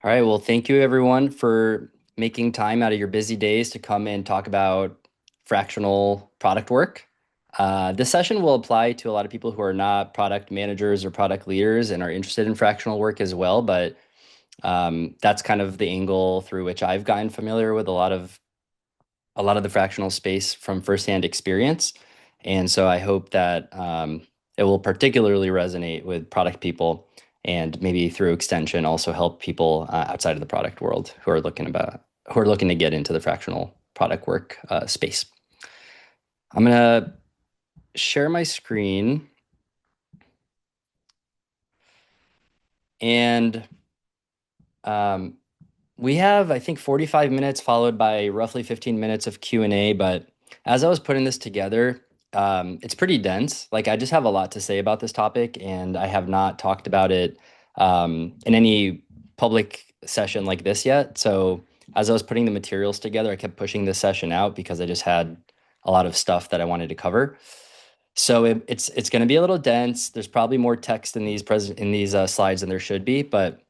All right. Well, thank you everyone for making time out of your busy days to come and talk about fractional product work. This session will apply to a lot of people who are not product managers or product leaders and are interested in fractional work as well. But that's kind of the angle through which I've gotten familiar with a lot of the fractional space from firsthand experience. And so I hope that it will particularly resonate with product people and maybe through extension also help people outside of the product world who are looking to get into the fractional product work space. I'm gonna share my screen and um, we have, I think, 45 minutes followed by roughly 15 minutes of Q&A, but as I was putting this together, it's pretty dense. Like I just have a lot to say about this topic, and I have not talked about it in any public session like this yet. So as I was putting the materials together, I kept pushing this session out because I just had a lot of stuff that I wanted to cover. So it's going to be a little dense. There's probably more text in these slides than there should be, but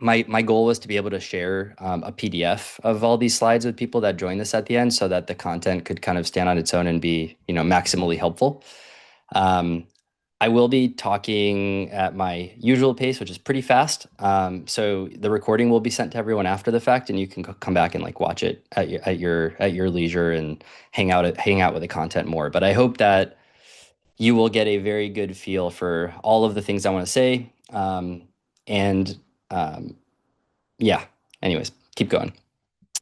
my goal was to be able to share a PDF of all these slides with people that join this at the end, so that the content could kind of stand on its own and be, maximally helpful. Um, I will be talking at my usual pace, which is pretty fast. So the recording will be sent to everyone after the fact, and you can come back and like watch it at your leisure and hang out with the content more. But I hope that you will get a very good feel for all of the things I want to say. And um, yeah, anyways, keep going.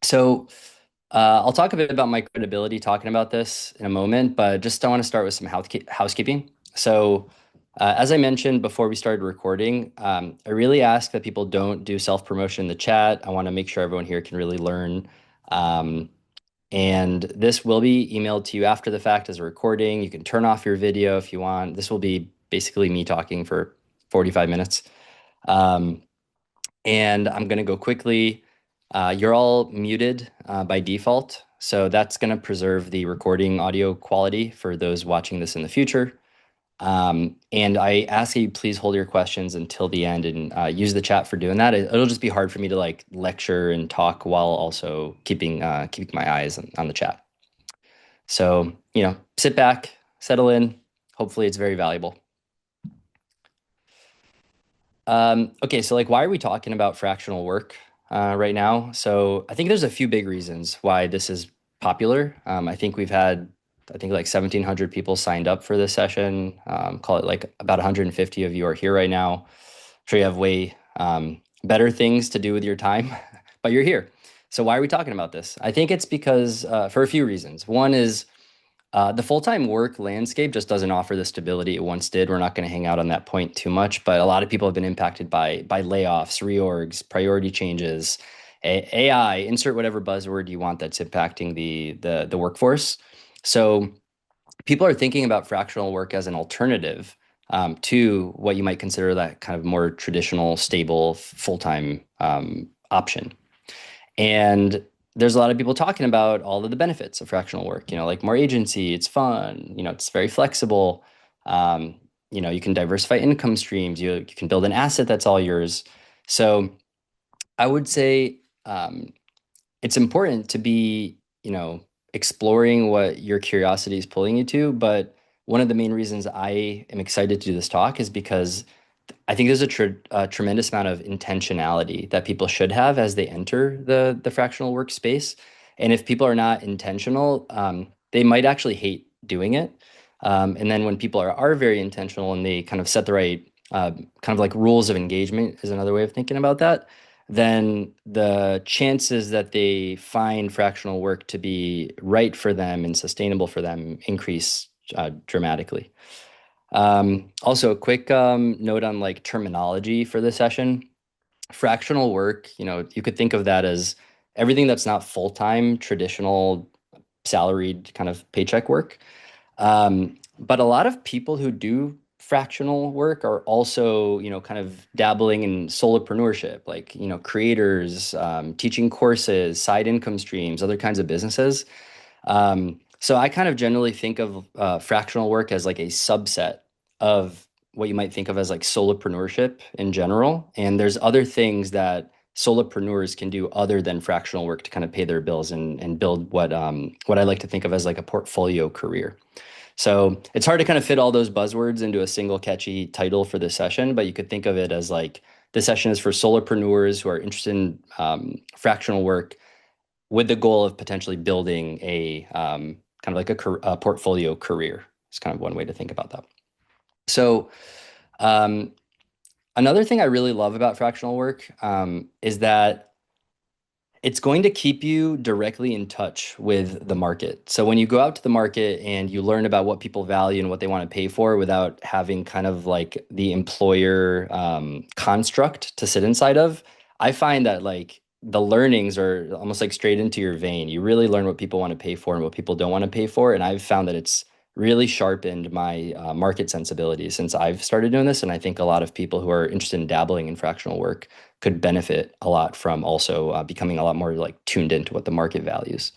So I'll talk a bit about my credibility talking about this in a moment, but just I want to start with some housekeeping. So, as I mentioned before we started recording, I really ask that people don't do self-promotion in the chat. I want to make sure everyone here can really learn. Um, and this will be emailed to you after the fact as a recording. You can turn off your video if you want. This will be basically me talking for 45 minutes. Um, and I'm going to go quickly. You're all muted by default, so that's going to preserve the recording audio quality for those watching this in the future. And I ask that you please hold your questions until the end and use the chat for doing that. It'll just be hard for me to like lecture and talk while also keeping my eyes on the chat. So, sit back, settle in. Hopefully, it's very valuable. Okay, so like, why are we talking about fractional work right now? So I think there's a few big reasons why this is popular. I think like 1,700 people signed up for this session. Call it like about 150 of you are here right now. I'm sure you have way better things to do with your time, but you're here. So why are we talking about this? I think it's because for a few reasons. One is the full-time work landscape just doesn't offer the stability it once did. We're not going to hang out on that point too much, but a lot of people have been impacted by layoffs, reorgs, priority changes, AI. Insert whatever buzzword you want that's impacting the workforce. So people are thinking about fractional work as an alternative to what you might consider that kind of more traditional, stable, full-time option. And there's a lot of people talking about all of the benefits of fractional work, like more agency, it's fun, it's very flexible. Um, you can diversify income streams, you can build an asset that's all yours. So I would say it's important to be, exploring what your curiosity is pulling you to. But one of the main reasons I am excited to do this talk is because I think there's a tremendous amount of intentionality that people should have as they enter the fractional workspace. And if people are not intentional, they might actually hate doing it. And then when people are very intentional and they kind of set the right kind of like rules of engagement is another way of thinking about that, then the chances that they find fractional work to be right for them and sustainable for them increase dramatically. Also, a quick note on like terminology for the session. Fractional work, you could think of that as everything that's not full-time, traditional, salaried kind of paycheck work. But a lot of people who do fractional work are also, kind of dabbling in solopreneurship, like, creators, teaching courses, side income streams, other kinds of businesses. So I kind of generally think of fractional work as like a subset of what you might think of as like solopreneurship in general. And there's other things that solopreneurs can do other than fractional work to kind of pay their bills and build what I like to think of as like a portfolio career. So it's hard to kind of fit all those buzzwords into a single catchy title for this session, but you could think of it as like this session is for solopreneurs who are interested in fractional work with the goal of potentially building a kind of like a portfolio career. It's kind of one way to think about that. So um, another thing I really love about fractional work is that it's going to keep you directly in touch with the market. So when you go out to the market and you learn about what people value and what they want to pay for without having kind of like the employer construct to sit inside of, I find that like the learnings are almost like straight into your vein. You really learn what people want to pay for and what people don't want to pay for. And I've found that it's really sharpened my market sensibility since I've started doing this. And I think a lot of people who are interested in dabbling in fractional work could benefit a lot from also becoming a lot more like tuned into what the market values.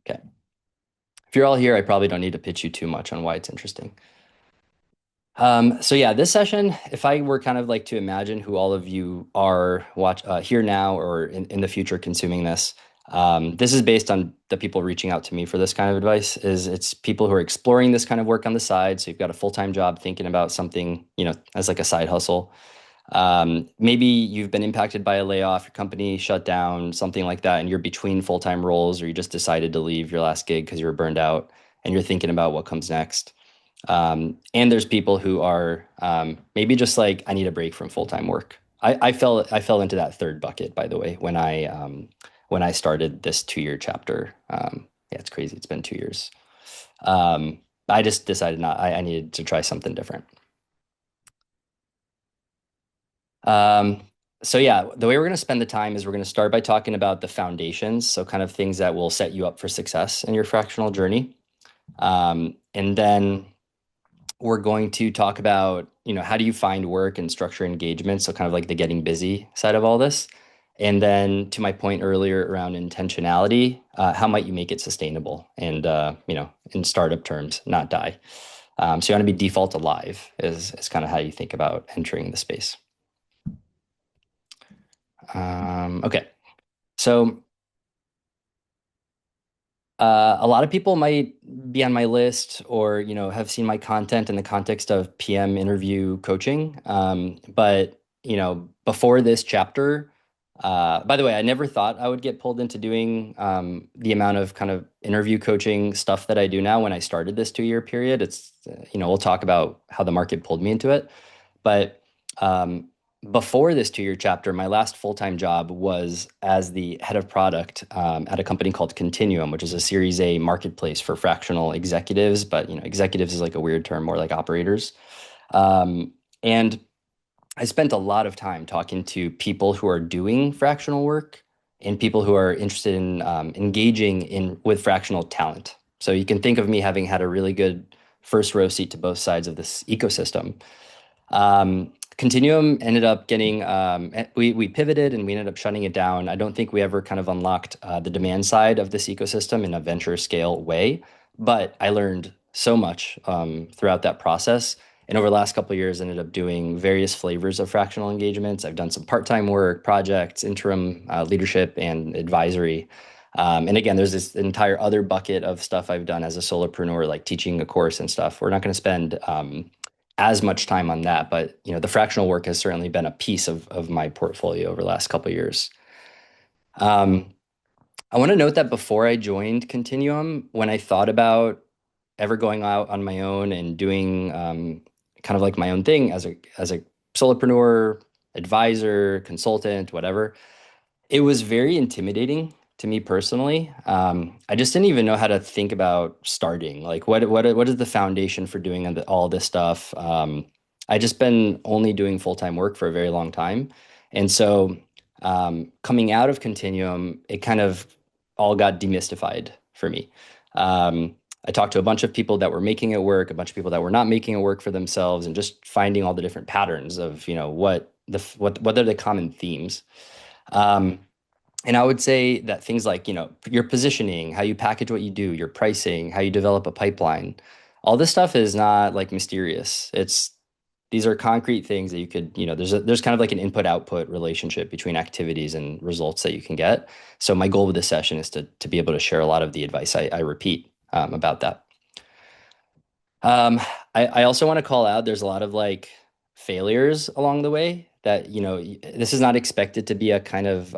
Okay. If you're all here, I probably don't need to pitch you too much on why it's interesting. So yeah, this session, if I were kind of like to imagine who all of you are here now or in the future consuming this, this is based on the people reaching out to me for this kind of advice. It's people who are exploring this kind of work on the side. So you've got a full-time job thinking about something, as like a side hustle. Maybe you've been impacted by a layoff, your company shut down, something like that, and you're between full-time roles, or you just decided to leave your last gig because you were burned out and you're thinking about what comes next. And there's people who are maybe just like, I need a break from full-time work. I fell into that third bucket, by the way, when I started this 2 year chapter. Yeah, it's crazy. It's been 2 years. I just decided I needed to try something different. Um, so yeah, the way we're going to spend the time is we're going to start by talking about the foundations, so kind of things that will set you up for success in your fractional journey. And then we're going to talk about, how do you find work and structure engagement, so kind of like the getting busy side of all this. And then to my point earlier around intentionality, how might you make it sustainable and, in startup terms, not die. So you want to be default alive is kind of how you think about entering the space. Okay. So a lot of people might be on my list or, have seen my content in the context of PM interview coaching. But, before this chapter, by the way, I never thought I would get pulled into doing the amount of kind of interview coaching stuff that I do now when I started this 2 year period. It's, we'll talk about how the market pulled me into it. But um, before this 2 year chapter, my last full-time job was as the head of product at a company called Continuum, which is a Series A marketplace for fractional executives. But executives is like a weird term, more like operators. And I spent a lot of time talking to people who are doing fractional work and people who are interested in engaging in with fractional talent. So you can think of me having had a really good first row seat to both sides of this ecosystem. Continuum ended up getting we pivoted and we ended up shutting it down. I don't think we ever kind of unlocked the demand side of this ecosystem in a venture scale way, but I learned so much throughout that process. And over the last couple of years, ended up doing various flavors of fractional engagements. I've done some part-time work, projects, interim leadership, and advisory. And again, there's this entire other bucket of stuff I've done as a solopreneur, like teaching a course and stuff. We're not going to spend as much time on that, but the fractional work has certainly been a piece of my portfolio over the last couple of years. Um, I want to note that before I joined Continuum, when I thought about ever going out on my own and doing kind of like my own thing as a solopreneur, advisor, consultant, whatever, it was very intimidating to me personally. I just didn't even know how to think about starting. Like, what is the foundation for doing all this stuff? I just been only doing full-time work for a very long time, and so coming out of Continuum, it kind of all got demystified for me. I talked to a bunch of people that were making it work, a bunch of people that were not making it work for themselves, and just finding all the different patterns of what are the common themes. Um, and I would say that things like, your positioning, how you package what you do, your pricing, how you develop a pipeline, all this stuff is not like mysterious. these are concrete things that you could, there's kind of like an input output relationship between activities and results that you can get. So my goal with this session is to be able to share a lot of the advice I repeat about that. Um, I also want to call out there's a lot of like failures along the way that, this is not expected to be a kind of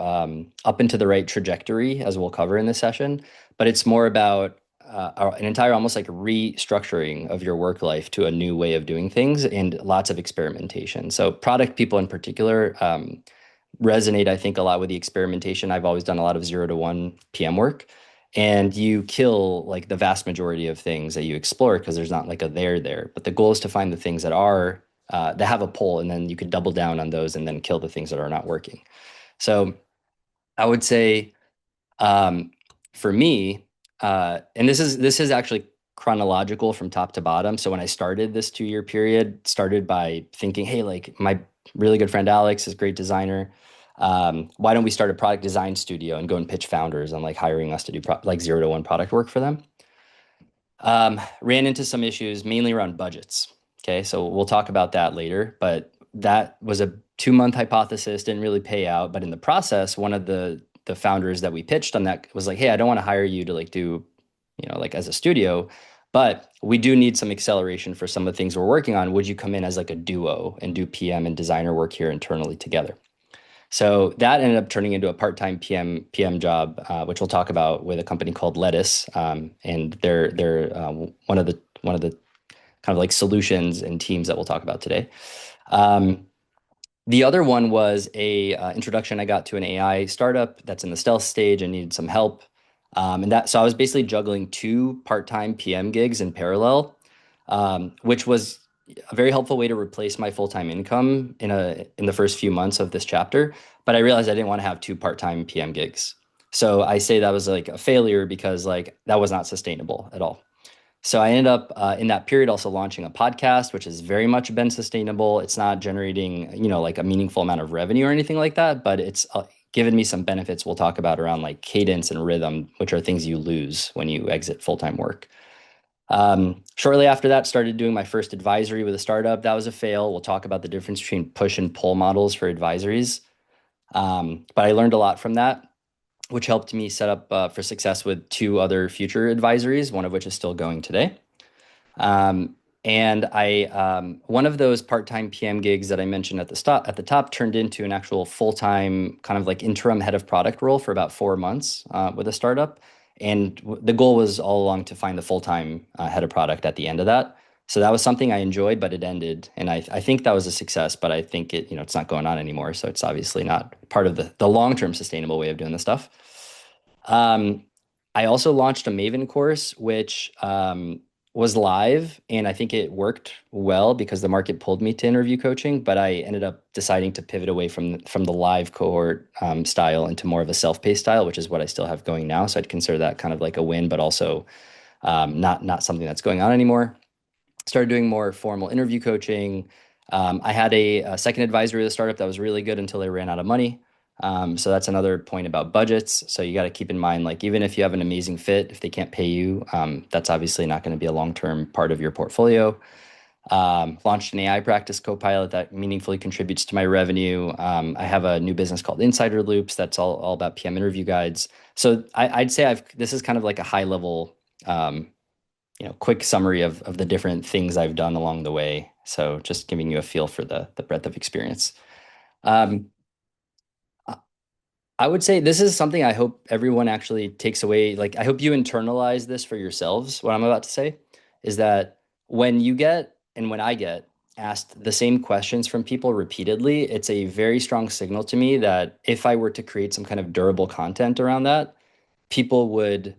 up into the right trajectory, as we'll cover in this session, but it's more about an entire almost like restructuring of your work life to a new way of doing things and lots of experimentation. So product people in particular resonate, I think, a lot with the experimentation. I've always done a lot of 0 to 1 PM work. And you kill like the vast majority of things that you explore because there's not like a there. But the goal is to find the things that are that have a pull, and then you could double down on those and then kill the things that are not working. So I would say um, for me, and this is actually chronological from top to bottom. So when I started this 2 year period, started by thinking, hey, like my really good friend Alex is a great designer. Why don't we start a product design studio and go and pitch founders on like hiring us to do like 0 to 1 product work for them? Ran into some issues mainly around budgets. Okay, so we'll talk about that later, but that was a 2 month hypothesis, didn't really pay out. But in the process, one of the founders that we pitched on that was like, hey, I don't want to hire you to like do, like as a studio, but we do need some acceleration for some of the things we're working on. Would you come in as like a duo and do PM and designer work here internally together? So that ended up turning into a part-time PM job, which we'll talk about with a company called Lettuce, and they're one of the kind of like solutions and teams that we'll talk about today. Um, the other one was a introduction I got to an AI startup that's in the stealth stage and needed some help. So I was basically juggling two part-time PM gigs in parallel, which was a very helpful way to replace my full-time income in the first few months of this chapter. But I realized I didn't want to have two part-time PM gigs. So I say that was like a failure because like that was not sustainable at all. So I ended up in that period also launching a podcast, which has very much been sustainable. It's not generating, like a meaningful amount of revenue or anything like that, but it's given me some benefits we'll talk about around like cadence and rhythm, which are things you lose when you exit full-time work. Shortly after that, started doing my first advisory with a startup. That was a fail. We'll talk about the difference between push and pull models for advisories. But I learned a lot from that, which helped me set up for success with two other future advisories, one of which is still going today. Um, and one of those part-time PM gigs that I mentioned at the top turned into an actual full-time kind of like interim head of product role for about 4 months with a startup. And the goal was all along to find the full-time head of product at the end of that. So that was something I enjoyed, but it ended, and I think that was a success. But I think it's not going on anymore. So it's obviously not part of the long-term sustainable way of doing this stuff. Um, I also launched a Maven course, which was live, and I think it worked well because the market pulled me to interview coaching. But I ended up deciding to pivot away from the live cohort style into more of a self-paced style, which is what I still have going now. So I'd consider that kind of like a win, but also not something that's going on anymore. Started doing more formal interview coaching. I had a second advisory with a startup that was really good until they ran out of money. So that's another point about budgets. So you got to keep in mind, like, even if you have an amazing fit, if they can't pay you, that's obviously not going to be a long-term part of your portfolio. Launched an AI practice copilot that meaningfully contributes to my revenue. I have a new business called Insider Loops that's all about PM interview guides. So I'd say this is kind of like a high level, quick summary of the different things I've done along the way. So just giving you a feel for the breadth of experience. Um, I would say this is something I hope everyone actually takes away. Like, I hope you internalize this for yourselves. What I'm about to say is that when you get and when I get asked the same questions from people repeatedly, it's a very strong signal to me that if I were to create some kind of durable content around that, people would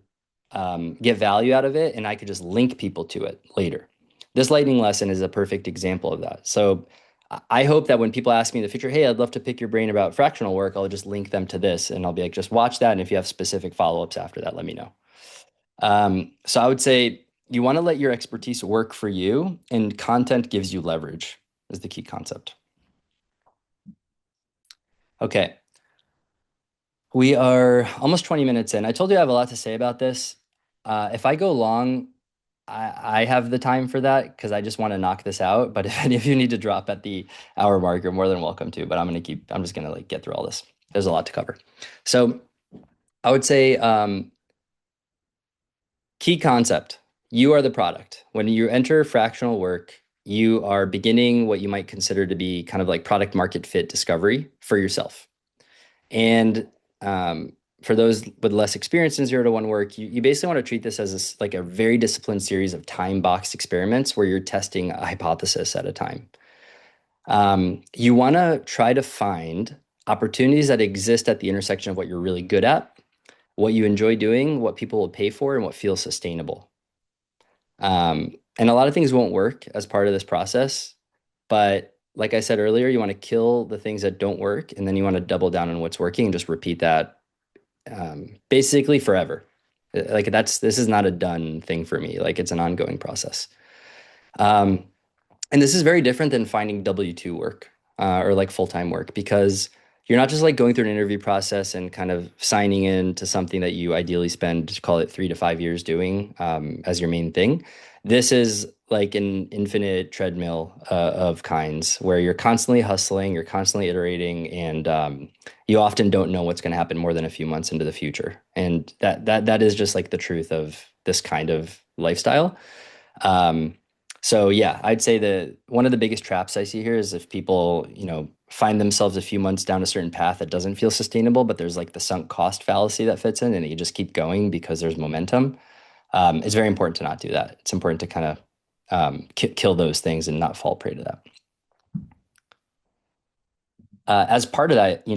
get value out of it, and I could just link people to it later. This lightning lesson is a perfect example of that. So I hope that when people ask me in the future, hey, I'd love to pick your brain about fractional work, I'll just link them to this and I'll be like, just watch that. And if you have specific follow-ups after that, let me know. So I would say you want to let your expertise work for you, and content gives you leverage is the key concept. Okay. We are almost 20 minutes in. I told you I have a lot to say about this. If I go long, I have the time for that because I just want to knock this out. But if any of you need to drop at the hour mark, you're more than welcome to. But I'm just gonna like get through all this. There's a lot to cover. So I would say key concept. You are the product. When you enter fractional work, you are beginning what you might consider to be kind of like product market fit discovery for yourself. And for those with less experience in 0 to 1 work, you basically want to treat this as like a very disciplined series of time boxed experiments where you're testing a hypothesis at a time. You want to try to find opportunities that exist at the intersection of what you're really good at, what you enjoy doing, what people will pay for, and what feels sustainable. And a lot of things won't work as part of this process. But like I said earlier, you want to kill the things that don't work, and then you want to double down on what's working and just repeat that basically forever. Like this is not a done thing for me. Like it's an ongoing process. Um, and this is very different than finding W-2 work or like full-time work because you're not just like going through an interview process and kind of signing in to something that you ideally spend, call it 3 to 5 years doing as your main thing. This is like an infinite treadmill of kinds where you're constantly hustling, you're constantly iterating, and you often don't know what's going to happen more than a few months into the future. And that is just like the truth of this kind of lifestyle. Um, so yeah, I'd say that one of the biggest traps I see here is if people, find themselves a few months down a certain path that doesn't feel sustainable, but there's like the sunk cost fallacy that fits in, and you just keep going because there's momentum. It's very important to not do that. It's important to kind of kill those things and not fall prey to that. As part of that, you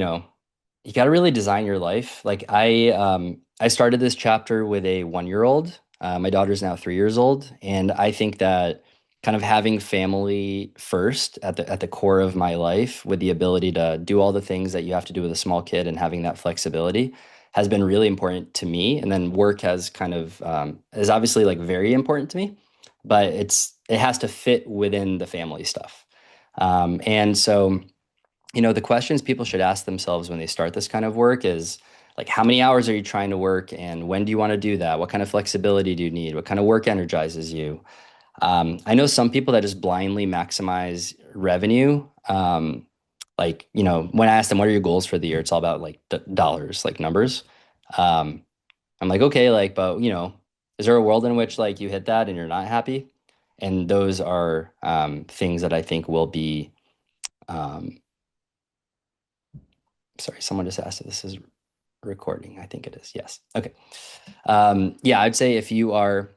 got to really design your life. Like I started this chapter with a 1 year old. My daughter's now 3 years old, and I think that kind of having family first at the core of my life, with the ability to do all the things that you have to do with a small kid, and having that flexibility, has been really important to me. And then work has kind of is obviously like very important to me, but it has to fit within the family stuff. And so the questions people should ask themselves when they start this kind of work is like, how many hours are you trying to work, and when do you want to do that? What kind of flexibility do you need? What kind of work energizes you? I know some people that just blindly maximize revenue. Like, when I ask them, what are your goals for the year? It's all about like dollars, like numbers. Um, I'm like, okay, like, but is there a world in which like you hit that and you're not happy? And those are things that I think will be um, sorry, someone just asked if this is recording. I think it is. Yes. Okay. Yeah, I'd say if you are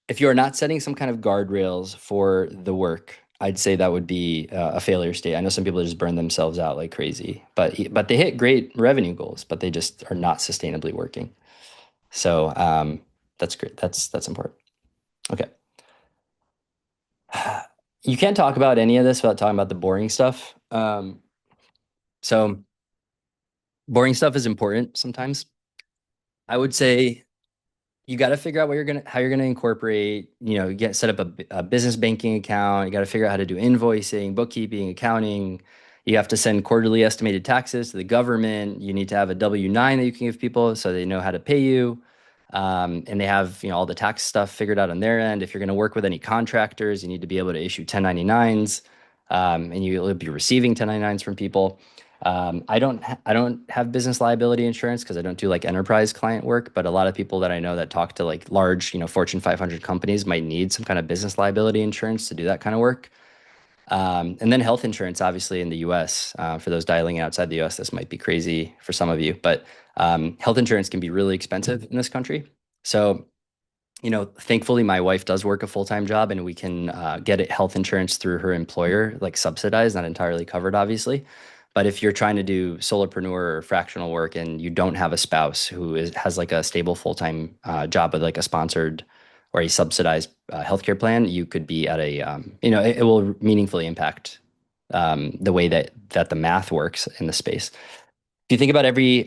not setting some kind of guardrails for the work, I'd say that would be a failure state. I know some people just burn themselves out like crazy, but they hit great revenue goals, but they just are not sustainably working. So that's great. That's important. Okay. You can't talk about any of this without talking about the boring stuff. So boring stuff is important sometimes. I would say you got to figure out how you're gonna incorporate, get set up a business banking account. You got to figure out how to do invoicing, bookkeeping, accounting. You have to send quarterly estimated taxes to the government. You need to have a W-9 that you can give people so they know how to pay you. And they have, all the tax stuff figured out on their end. If you're going to work with any contractors, you need to be able to issue 1099s, and you'll be receiving 1099s from people. I don't have business liability insurance because I don't do like enterprise client work, but a lot of people that I know that talk to like large, Fortune 500 companies might need some kind of business liability insurance to do that kind of work. And then health insurance, obviously in the US, for those dialing outside the US, this might be crazy for some of you, but health insurance can be really expensive in this country. So thankfully my wife does work a full-time job, and we can get health insurance through her employer, like subsidized, not entirely covered, obviously. But if you're trying to do solopreneur or fractional work and you don't have a spouse who has like a stable full-time job with like a sponsored or a subsidized healthcare plan, you could be at it will meaningfully impact the way that the math works in the space. If you think about every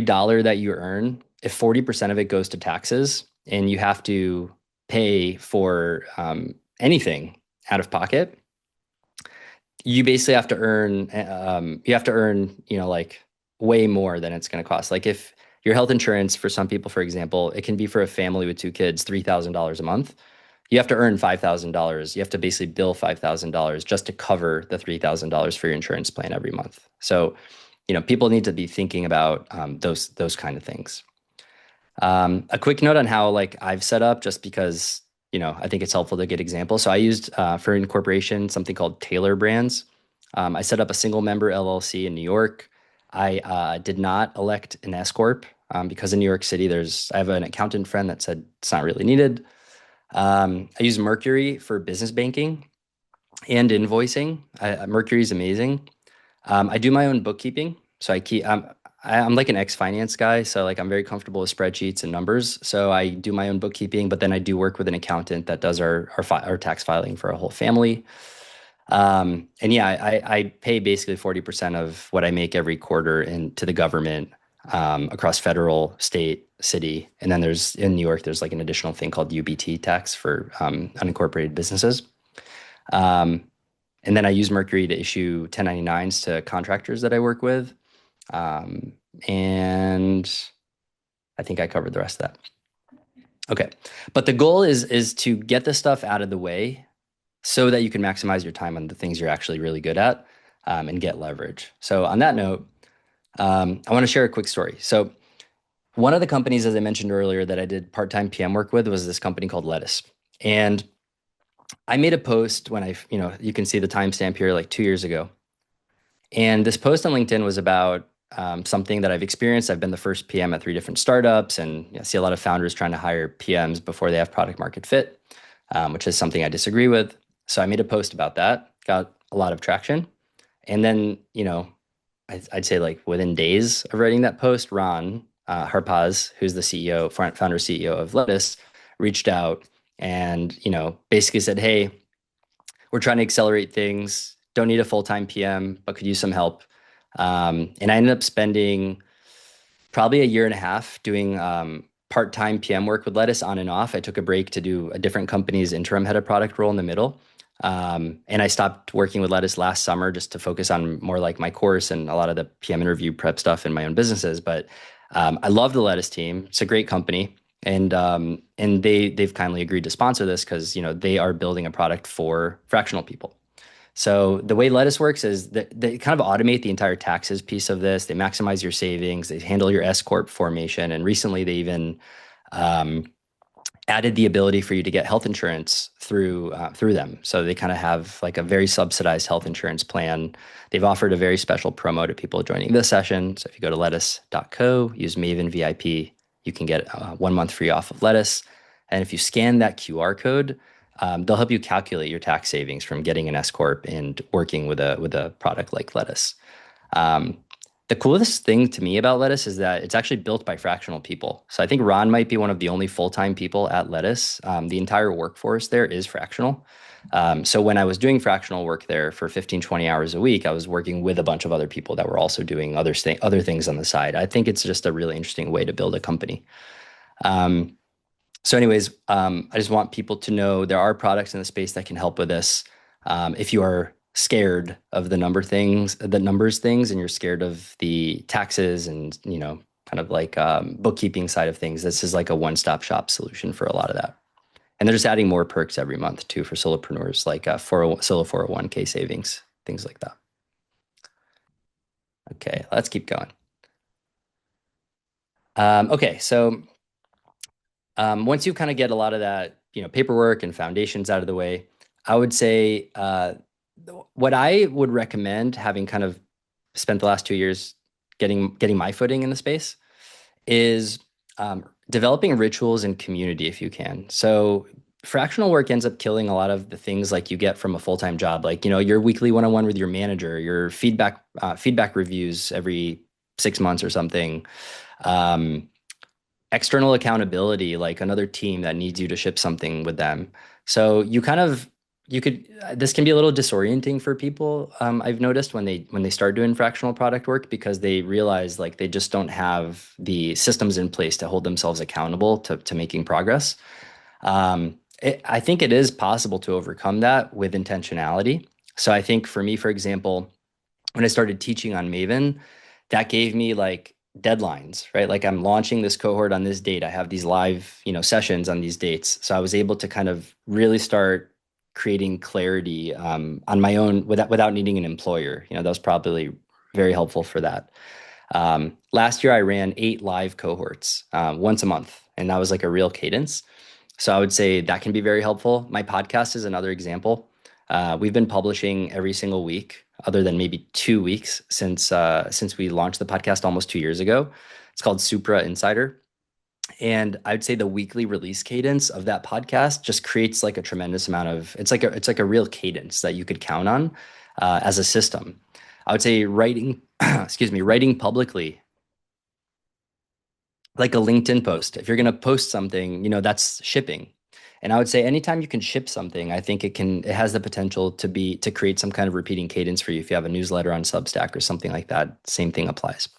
dollar that you earn, if 40% of it goes to taxes and you have to pay for anything out of pocket, you basically have to earn, like way more than it's going to cost. Like your health insurance for some people, for example, it can be for a family with two kids, $3,000 a month. You have to earn $5,000. You have to basically bill $5,000 just to cover the $3,000 for your insurance plan every month. So, people need to be thinking about those kind of things. A quick note on how like I've set up, just because I think it's helpful to get examples. So I used for incorporation something called Taylor Brands. I set up a single member LLC in New York. I did not elect an S corp because in New York City, I have an accountant friend that said it's not really needed. I use Mercury for business banking and invoicing. Mercury is amazing. I do my own bookkeeping, so I'm like an ex-finance guy, so like I'm very comfortable with spreadsheets and numbers. So I do my own bookkeeping, but then I do work with an accountant that does our tax filing for a whole family. And yeah, I pay basically 40% of what I make every quarter into the government across federal, state, city, and then there's in New York there's like an additional thing called UBT tax for unincorporated businesses. Um, and then I use Mercury to issue 1099s to contractors that I work with. Um, and I think I covered the rest of that. Okay. But the goal is to get the stuff out of the way so that you can maximize your time on the things you're actually really good at and get leverage. So on that note, I want to share a quick story. So one of the companies, as I mentioned earlier, that I did part-time PM work with was this company called Lettuce. And I made a post when you can see the timestamp here, like 2 years ago. And this post on LinkedIn was about something that I've experienced. I've been the first PM at 3 different startups, and I see a lot of founders trying to hire PMs before they have product market fit, which is something I disagree with. So I made a post about that, got a lot of traction. And then, I'd say like within days of writing that post, Ron Harpaz, who's the founder CEO of Lettuce, reached out and, basically said, hey, we're trying to accelerate things. Don't need a full-time PM, but could use some help. And I ended up spending probably a year and a half doing part-time PM work with Lettuce on and off. I took a break to do a different company's interim head of product role in the middle. And I stopped working with Lettuce last summer just to focus on more like my course and a lot of the PM interview prep stuff in my own businesses. But I love the Lettuce team. It's a great company. And they've kindly agreed to sponsor this because they are building a product for fractional people. So the way Lettuce works is that they kind of automate the entire taxes piece of this. They maximize your savings. They handle your S corp formation. And recently, they even um, added the ability for you to get health insurance through them. So they kind of have like a very subsidized health insurance plan. They've offered a very special promo to people joining this session. So if you go to lettuce.co, use Maven VIP, you can get 1 month free off of Lettuce. And if you scan that QR code, they'll help you calculate your tax savings from getting an S corp and working with a product like Lettuce. Um, the coolest thing to me about Lettuce is that it's actually built by fractional people. So I think Ron might be one of the only full-time people at Lettuce. The entire workforce there is fractional. So when I was doing fractional work there for 15, 20 hours a week, I was working with a bunch of other people that were also doing other things on the side. I think it's just a really interesting way to build a company. So anyways, I just want people to know there are products in the space that can help with this. If you are scared of the numbers things, and you're scared of the taxes and, kind of like bookkeeping side of things, this is like a one-stop shop solution for a lot of that. And they're just adding more perks every month too for solopreneurs, like solo 401k savings, things like that. Okay, let's keep going. Okay, so once you kind of get a lot of that, paperwork and foundations out of the way, I would say what I would recommend, having kind of spent the last 2 years getting my footing in the space, is developing rituals and community if you can. So fractional work ends up killing a lot of the things like you get from a full-time job, like your weekly one-on-one with your manager, your feedback reviews every 6 months or something. Um, External accountability, like another team that needs you to ship something with them. So you could this can be a little disorienting for people. I've noticed when they start doing fractional product work, because they realize like they just don't have the systems in place to hold themselves accountable to making progress. I think it is possible to overcome that with intentionality. So I think for me, for example, when I started teaching on Maven, that gave me like deadlines, right? Like I'm launching this cohort on this date. I have these live, sessions on these dates. So I was able to kind of really start creating clarity on my own without needing an employer. That was probably very helpful for that. Last year, I ran 8 live cohorts once a month, and that was like a real cadence. So I would say that can be very helpful. My podcast is another example. We've been publishing every single week, other than maybe 2 weeks since we launched the podcast almost 2 years ago. It's called Supra Insider. And I'd say the weekly release cadence of that podcast just creates like a tremendous amount of it's like a real cadence that you could count on as a system. I would say writing, excuse me, writing publicly, like a LinkedIn post. If you're going to post something, that's shipping. And I would say anytime you can ship something, I think it has the potential to create some kind of repeating cadence for you. If you have a newsletter on Substack or something like that, same thing applies.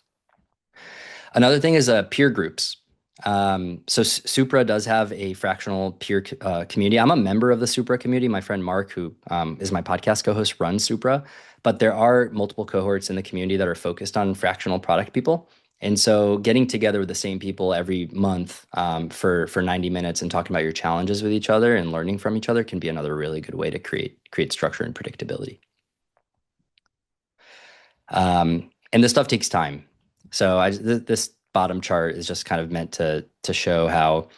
Another thing is peer groups. So Supra does have a fractional peer community. I'm a member of the Supra community. My friend Mark, who is my podcast co-host, runs Supra, but there are multiple cohorts in the community that are focused on fractional product people. And so getting together with the same people every month for 90 minutes and talking about your challenges with each other and learning from each other can be another really good way to create structure and predictability. And this stuff takes time. So this bottom chart is just kind of meant to show how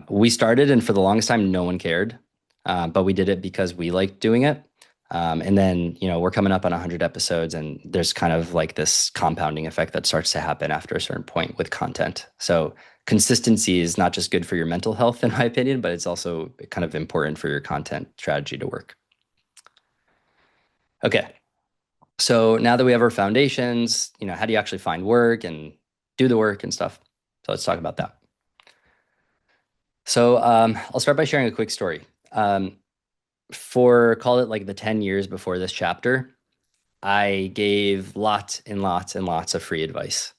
we started, and for the longest time, no one cared, but we did it because we liked doing it. And then, we're coming up on 100 episodes, and there's kind of like this compounding effect that starts to happen after a certain point with content. So consistency is not just good for your mental health, in my opinion, but it's also kind of important for your content strategy to work. Okay. So now that we have our foundations, how do you actually find work and do the work and stuff? So let's talk about that. So I'll start by sharing a quick story. Call it like the 10 years before this chapter, I gave lots and lots and lots of free advice.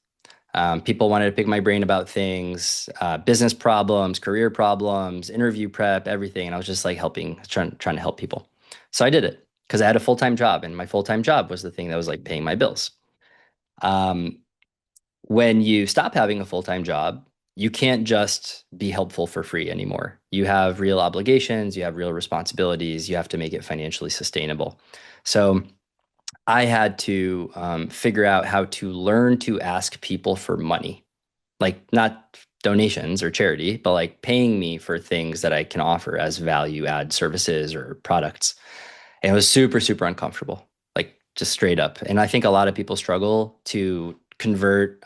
People wanted to pick my brain about things, business problems, career problems, interview prep, everything. And I was just like trying to help people. So I did it because I had a full-time job, and my full-time job was the thing that was like paying my bills. Um, when you stop having a full-time job, you can't just be helpful for free anymore. You have real obligations, you have real responsibilities, you have to make it financially sustainable. So I had to figure out how to learn to ask people for money, like not donations or charity, but like paying me for things that I can offer as value add services or products. And it was super, super uncomfortable, like just straight up. And I think a lot of people struggle to convert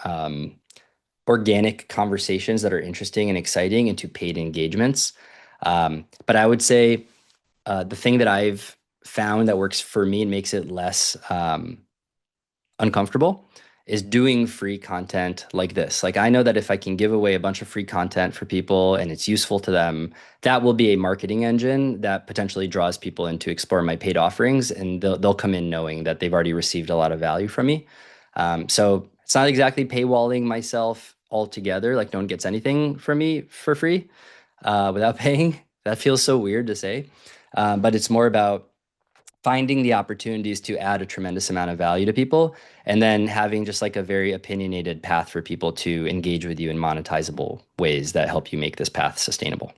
organic conversations that are interesting and exciting into paid engagements. But I would say the thing that I've found that works for me and makes it less uncomfortable is doing free content like this. Like I know that if I can give away a bunch of free content for people and it's useful to them, that will be a marketing engine that potentially draws people in to explore my paid offerings, and they'll come in knowing that they've already received a lot of value from me. So it's not exactly paywalling myself altogether. Like no one gets anything from me for free without paying. That feels so weird to say. But it's more about finding the opportunities to add a tremendous amount of value to people, and then having just like a very opinionated path for people to engage with you in monetizable ways that help you make this path sustainable.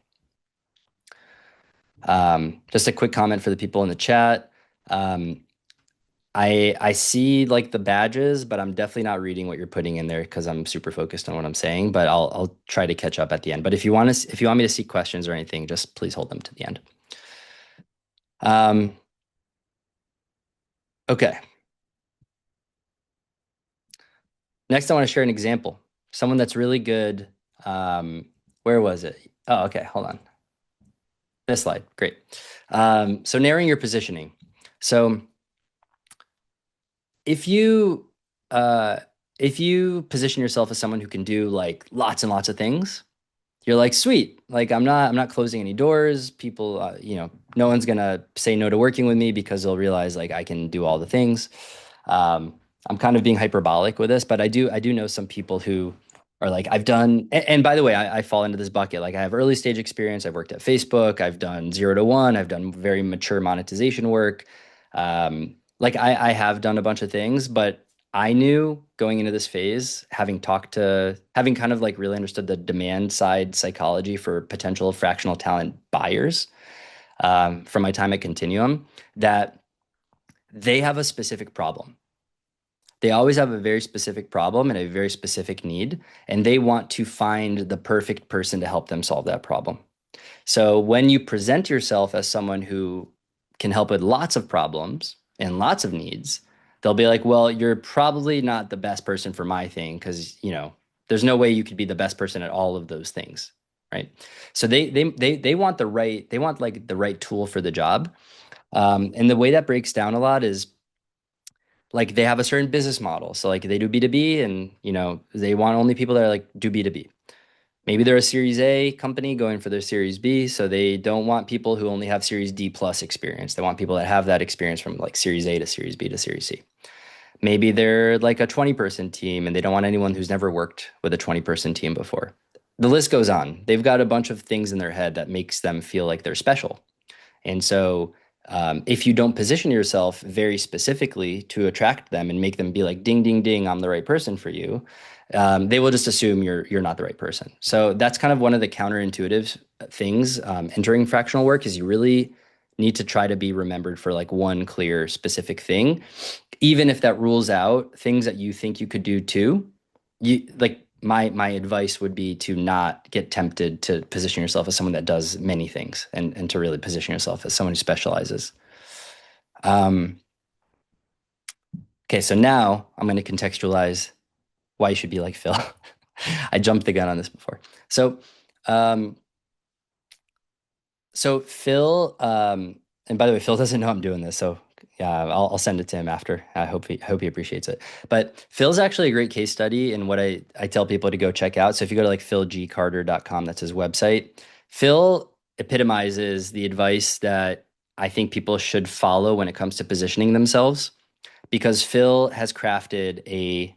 Just a quick comment for the people in the chat. I see like the badges, but I'm definitely not reading what you're putting in there because I'm super focused on what I'm saying. But I'll try to catch up at the end. But if you want me to see questions or anything, just please hold them to the end. Okay. Next, I want to share an example. Someone that's really good. Where was it? Oh, okay. Hold on. This slide. Great. So narrowing your positioning. So if you if you position yourself as someone who can do like lots and lots of things, you're like, sweet. Like I'm not closing any doors. People, no one's gonna say no to working with me because they'll realize like I can do all the things. I'm kind of being hyperbolic with this, but I do know some people who are like, I've done, and by the way, I fall into this bucket. Like I have early stage experience. I've worked at Facebook. I've done 0 to 1. I've done very mature monetization work. Like I have done a bunch of things, but I knew going into this phase, having kind of like really understood the demand side psychology for potential fractional talent buyers from my time at Continuum, that they have a specific problem. They always have a very specific problem and a very specific need, and they want to find the perfect person to help them solve that problem. So when you present yourself as someone who can help with lots of problems and lots of needs, they'll be like, well, you're probably not the best person for my thing because, there's no way you could be the best person at all of those things, right? So they want they want like the right tool for the job. And the way that breaks down a lot is like they have a certain business model. So like they do B2B and, they want only people that are like do B2B. Maybe they're a Series A company going for their Series B, so they don't want people who only have Series D plus experience. They want people that have that experience from like Series A to Series B to Series C. Maybe they're like a 20-person team and they don't want anyone who's never worked with a 20-person team before. The list goes on. They've got a bunch of things in their head that makes them feel like they're special. And so if you don't position yourself very specifically to attract them and make them be like, ding, ding, ding, I'm the right person for you, they will just assume you're not the right person. So that's kind of one of the counterintuitive things entering fractional work is you really need to try to be remembered for like one clear specific thing, even if that rules out things that you think you could do too. You like my advice would be to not get tempted to position yourself as someone that does many things and to really position yourself as someone who specializes. Um, okay, so now I'm going to contextualize why you should be like Phil. I jumped the gun on this before. So, um, so Phil, and by the way, Phil doesn't know I'm doing this, so yeah, I'll send it to him after. I hope he appreciates it. But Phil's actually a great case study and what I tell people to go check out. So if you go to like philgcarter.com, that's his website. Phil epitomizes the advice that I think people should follow when it comes to positioning themselves, because Phil has crafted a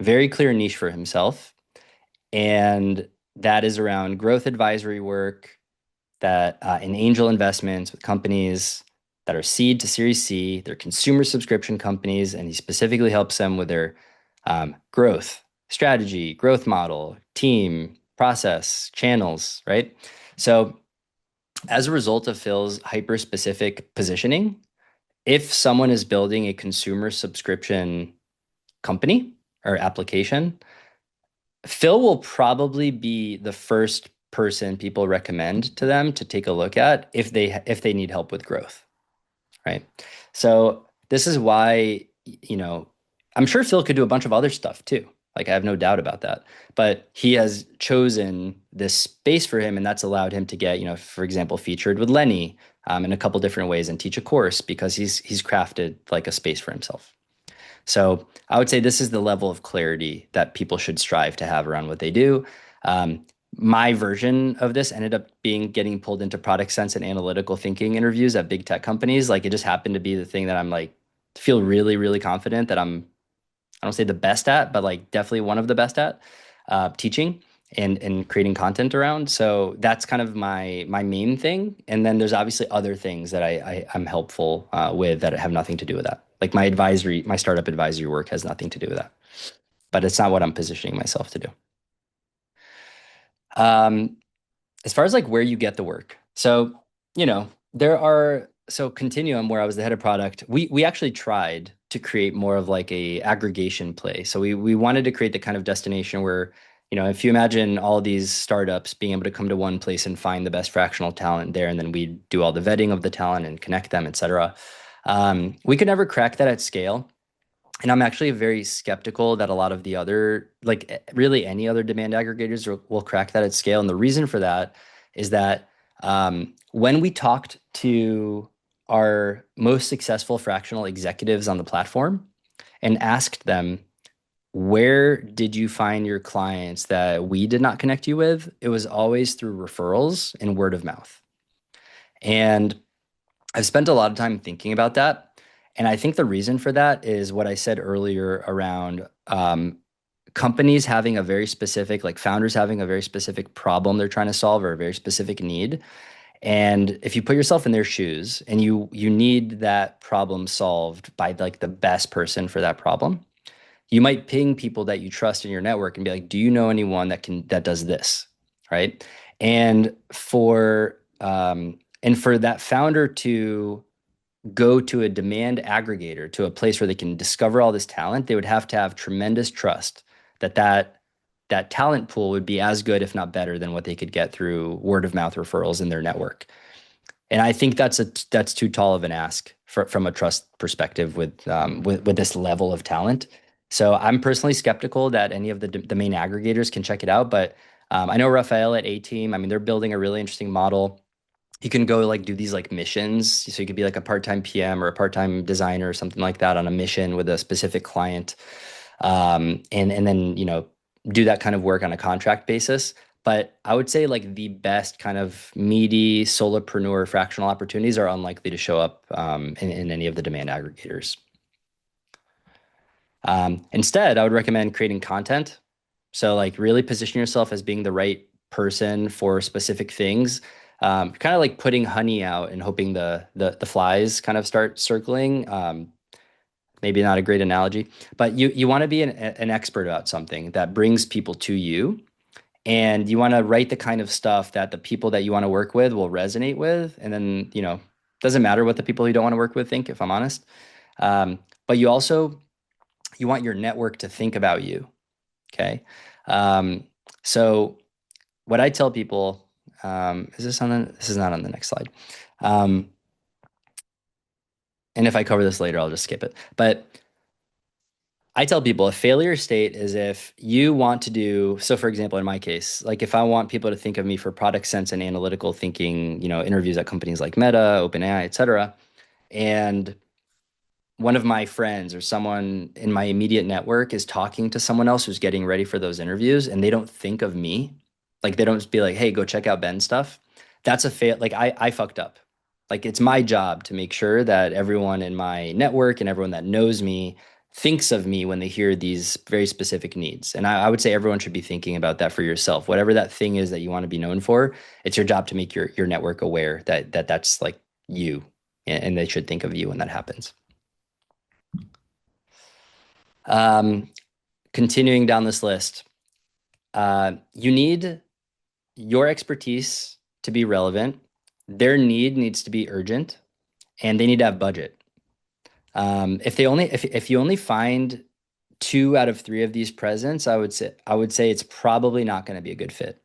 very clear niche for himself, and that is around growth advisory work that in angel investments with companies that are seed to Series C. They're consumer subscription companies, and he specifically helps them with their growth strategy, growth model, team, process, channels, right? So as a result of Phil's hyper specific positioning, if someone is building a consumer subscription company or application, Phil will probably be the first person people recommend to them to take a look at if they need help with growth, right? So this is why, I'm sure Phil could do a bunch of other stuff too. Like I have no doubt about that. But he has chosen this space for him, and that's allowed him to get, for example, featured with Lenny in a couple different ways and teach a course because he's crafted like a space for himself. So I would say this is the level of clarity that people should strive to have around what they do. My version of this ended up being getting pulled into product sense and analytical thinking interviews at big tech companies. Like it just happened to be the thing that I'm like, feel really, really confident that I don't say the best at, but like definitely one of the best at teaching and creating content around. So that's kind of my main thing. And then there's obviously other things that I'm helpful with that have nothing to do with that. Like my startup advisory work has nothing to do with that. But it's not what I'm positioning myself to do. Um, as far as like where you get the work. So, there are so Continuum, where I was the head of product, we actually tried to create more of like a aggregation play. So we wanted to create the kind of destination where, if you imagine all these startups being able to come to one place and find the best fractional talent there, and then we do all the vetting of the talent and connect them, et cetera. We could never crack that at scale. And I'm actually very skeptical that a lot of the other, like really any other demand aggregators will crack that at scale. And the reason for that is that when we talked to our most successful fractional executives on the platform and asked them, where did you find your clients that we did not connect you with? It was always through referrals and word of mouth. And I've spent a lot of time thinking about that. And I think the reason for that is what I said earlier around companies having a very specific, like founders having a very specific problem they're trying to solve or a very specific need. And if you put yourself in their shoes and you need that problem solved by like the best person for that problem, you might ping people that you trust in your network and be like, "Do you know anyone that does this?" Right? And for that founder to go to a demand aggregator, to a place where they can discover all this talent, they would have to have tremendous trust that that talent pool would be as good, if not better, than what they could get through word of mouth referrals in their network. And I think that's too tall of an ask from a trust perspective with this level of talent. So I'm personally skeptical that any of the main aggregators can check it out. But I know Rafael at A Team. I mean, they're building a really interesting model. You can go like do these like missions. So you could be like a part-time PM or a part-time designer or something like that on a mission with a specific client, and then do that kind of work on a contract basis. But I would say like the best kind of meaty solopreneur fractional opportunities are unlikely to show up in any of the demand aggregators. Instead, I would recommend creating content. So like really position yourself as being the right person for specific things. Kind of like putting honey out and hoping the flies kind of start circling. Maybe not a great analogy, but you want to be an expert about something that brings people to you, and you want to write the kind of stuff that the people that you want to work with will resonate with, and then doesn't matter what the people you don't want to work with think, if I'm honest. But you want your network to think about you. Okay. So what I tell people, this is not on the next slide. Um, and if I cover this later, I'll just skip it. But I tell people a failure state is if you want to do, so for example, in my case, like if I want people to think of me for product sense and analytical thinking, interviews at companies like Meta, OpenAI, et cetera, and one of my friends or someone in my immediate network is talking to someone else who's getting ready for those interviews and they don't think of me, like they don't just be like, "Hey, go check out Ben's stuff." That's a fail. Like I fucked up. Like it's my job to make sure that everyone in my network and everyone that knows me thinks of me when they hear these very specific needs. And I would say everyone should be thinking about that for yourself. Whatever that thing is that you want to be known for, it's your job to make your network aware that's like you, and they should think of you when that happens. Um, Continuing down this list, you need your expertise to be relevant. Their need needs to be urgent, and they need to have budget. If you only find two out of three of these presents, I would say it's probably not going to be a good fit.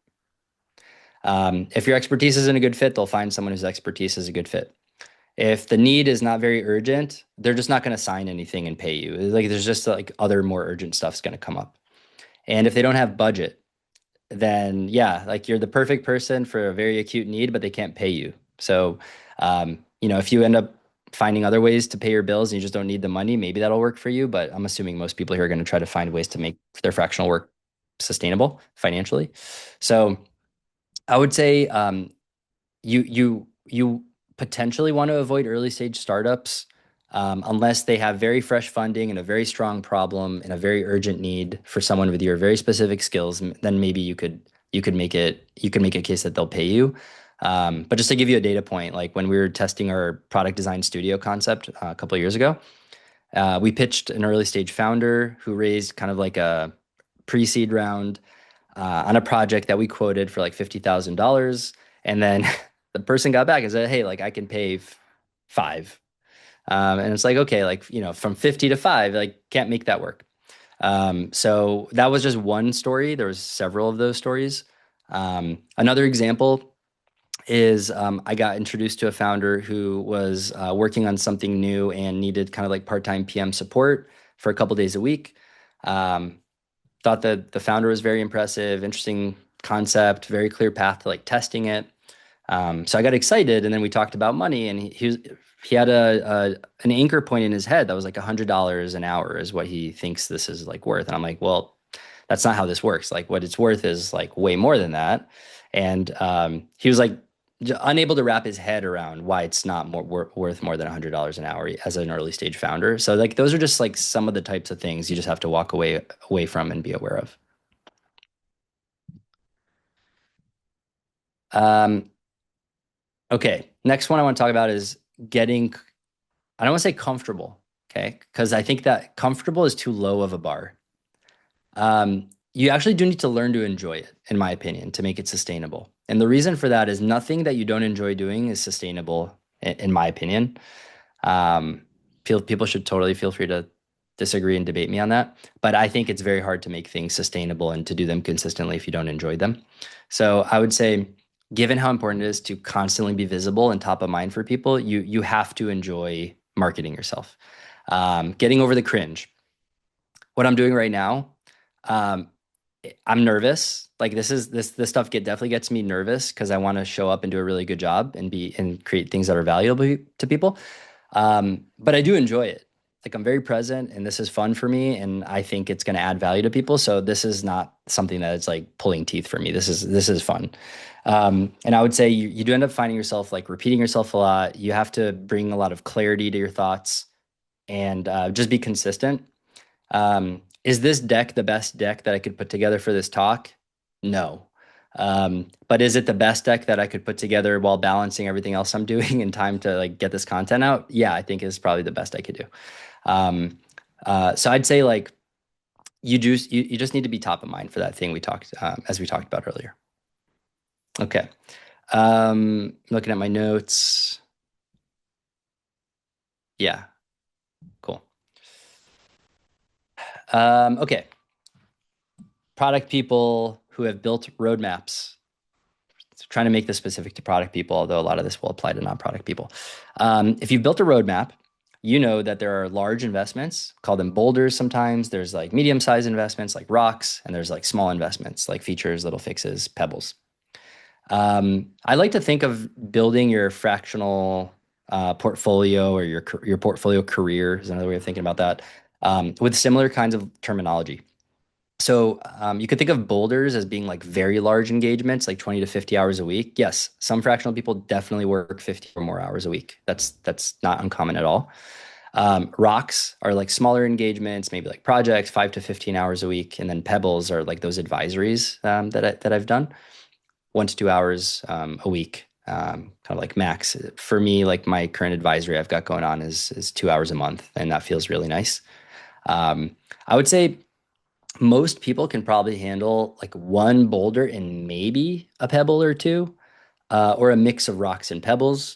If your expertise isn't a good fit, they'll find someone whose expertise is a good fit. If the need is not very urgent, they're just not going to sign anything and pay you. Like there's just like other more urgent stuff's going to come up. And if they don't have budget, then yeah, like you're the perfect person for a very acute need, but they can't pay you. So, if you end up finding other ways to pay your bills and you just don't need the money, maybe that'll work for you. But I'm assuming most people here are going to try to find ways to make their fractional work sustainable financially. So I would say you potentially want to avoid early stage startups unless they have very fresh funding and a very strong problem and a very urgent need for someone with your very specific skills. Then maybe you could make a case that they'll pay you. But just to give you a data point, like when we were testing our product design studio concept a couple of years ago, we pitched an early stage founder who raised kind of like a pre-seed round on a project that we quoted for like $50,000. And then the person got back and said, "Hey, like I can pay five." And it's like, okay, like, from 50 to five, like can't make that work. So that was just one story. There was several of those stories. Another example is I got introduced to a founder who was working on something new and needed kind of like part-time PM support for a couple days a week. Um, Thought that the founder was very impressive, interesting concept, very clear path to like testing it. So I got excited, and then we talked about money, and he had an anchor point in his head that was like $100 an hour is what he thinks this is like worth. And I'm like, well, that's not how this works. Like what it's worth is like way more than that. And he was like unable to wrap his head around why it's not worth more than $100 an hour as an early stage founder. So like those are just like some of the types of things you just have to walk away from and be aware of. Um, Okay. Next one I want to talk about is getting, I don't want to say comfortable. Okay. Because I think that comfortable is too low of a bar. You actually do need to learn to enjoy it, in my opinion, to make it sustainable. And the reason for that is nothing that you don't enjoy doing is sustainable, in my opinion. Um, people should totally feel free to disagree and debate me on that. But I think it's very hard to make things sustainable and to do them consistently if you don't enjoy them. So I would say, given how important it is to constantly be visible and top of mind for people, you have to enjoy marketing yourself. Getting over the cringe. What I'm doing right now, um, I'm nervous. Like this stuff definitely gets me nervous because I want to show up and do a really good job and be and create things that are valuable to people. But I do enjoy it. Like I'm very present and this is fun for me and I think it's going to add value to people. So this is not something that is like pulling teeth for me. This is fun. And I would say you do end up finding yourself like repeating yourself a lot. You have to bring a lot of clarity to your thoughts and just be consistent. Is this deck the best deck that I could put together for this talk? No. But is it the best deck that I could put together while balancing everything else I'm doing in time to like get this content out? Yeah, I think it's probably the best I could do. Um, so I'd say like you just need to be top of mind for that thing we talked as we talked about earlier. Okay. Looking at my notes. Yeah, cool. Okay. Product people who have built roadmaps, trying to make this specific to product people, although a lot of this will apply to non-product people. If you've built a roadmap, you know that there are large investments, call them boulders sometimes. There's like medium-sized investments like rocks, and there's like small investments like features, little fixes, pebbles. I like to think of building your fractional portfolio or your portfolio career is another way of thinking about that with similar kinds of terminology. So you could think of boulders as being like very large engagements, like 20 to 50 hours a week. Yes, some fractional people definitely work 50 or more hours a week. That's not uncommon at all. Rocks are like smaller engagements, maybe like projects, 5 to 15 hours a week, and then pebbles are like those advisories that I've done, 1 to 2 hours a week, kind of like max. For me, like my current advisory I've got going on is 2 hours a month, and that feels really nice. I would say most people can probably handle like one boulder and maybe a pebble or two, or a mix of rocks and pebbles.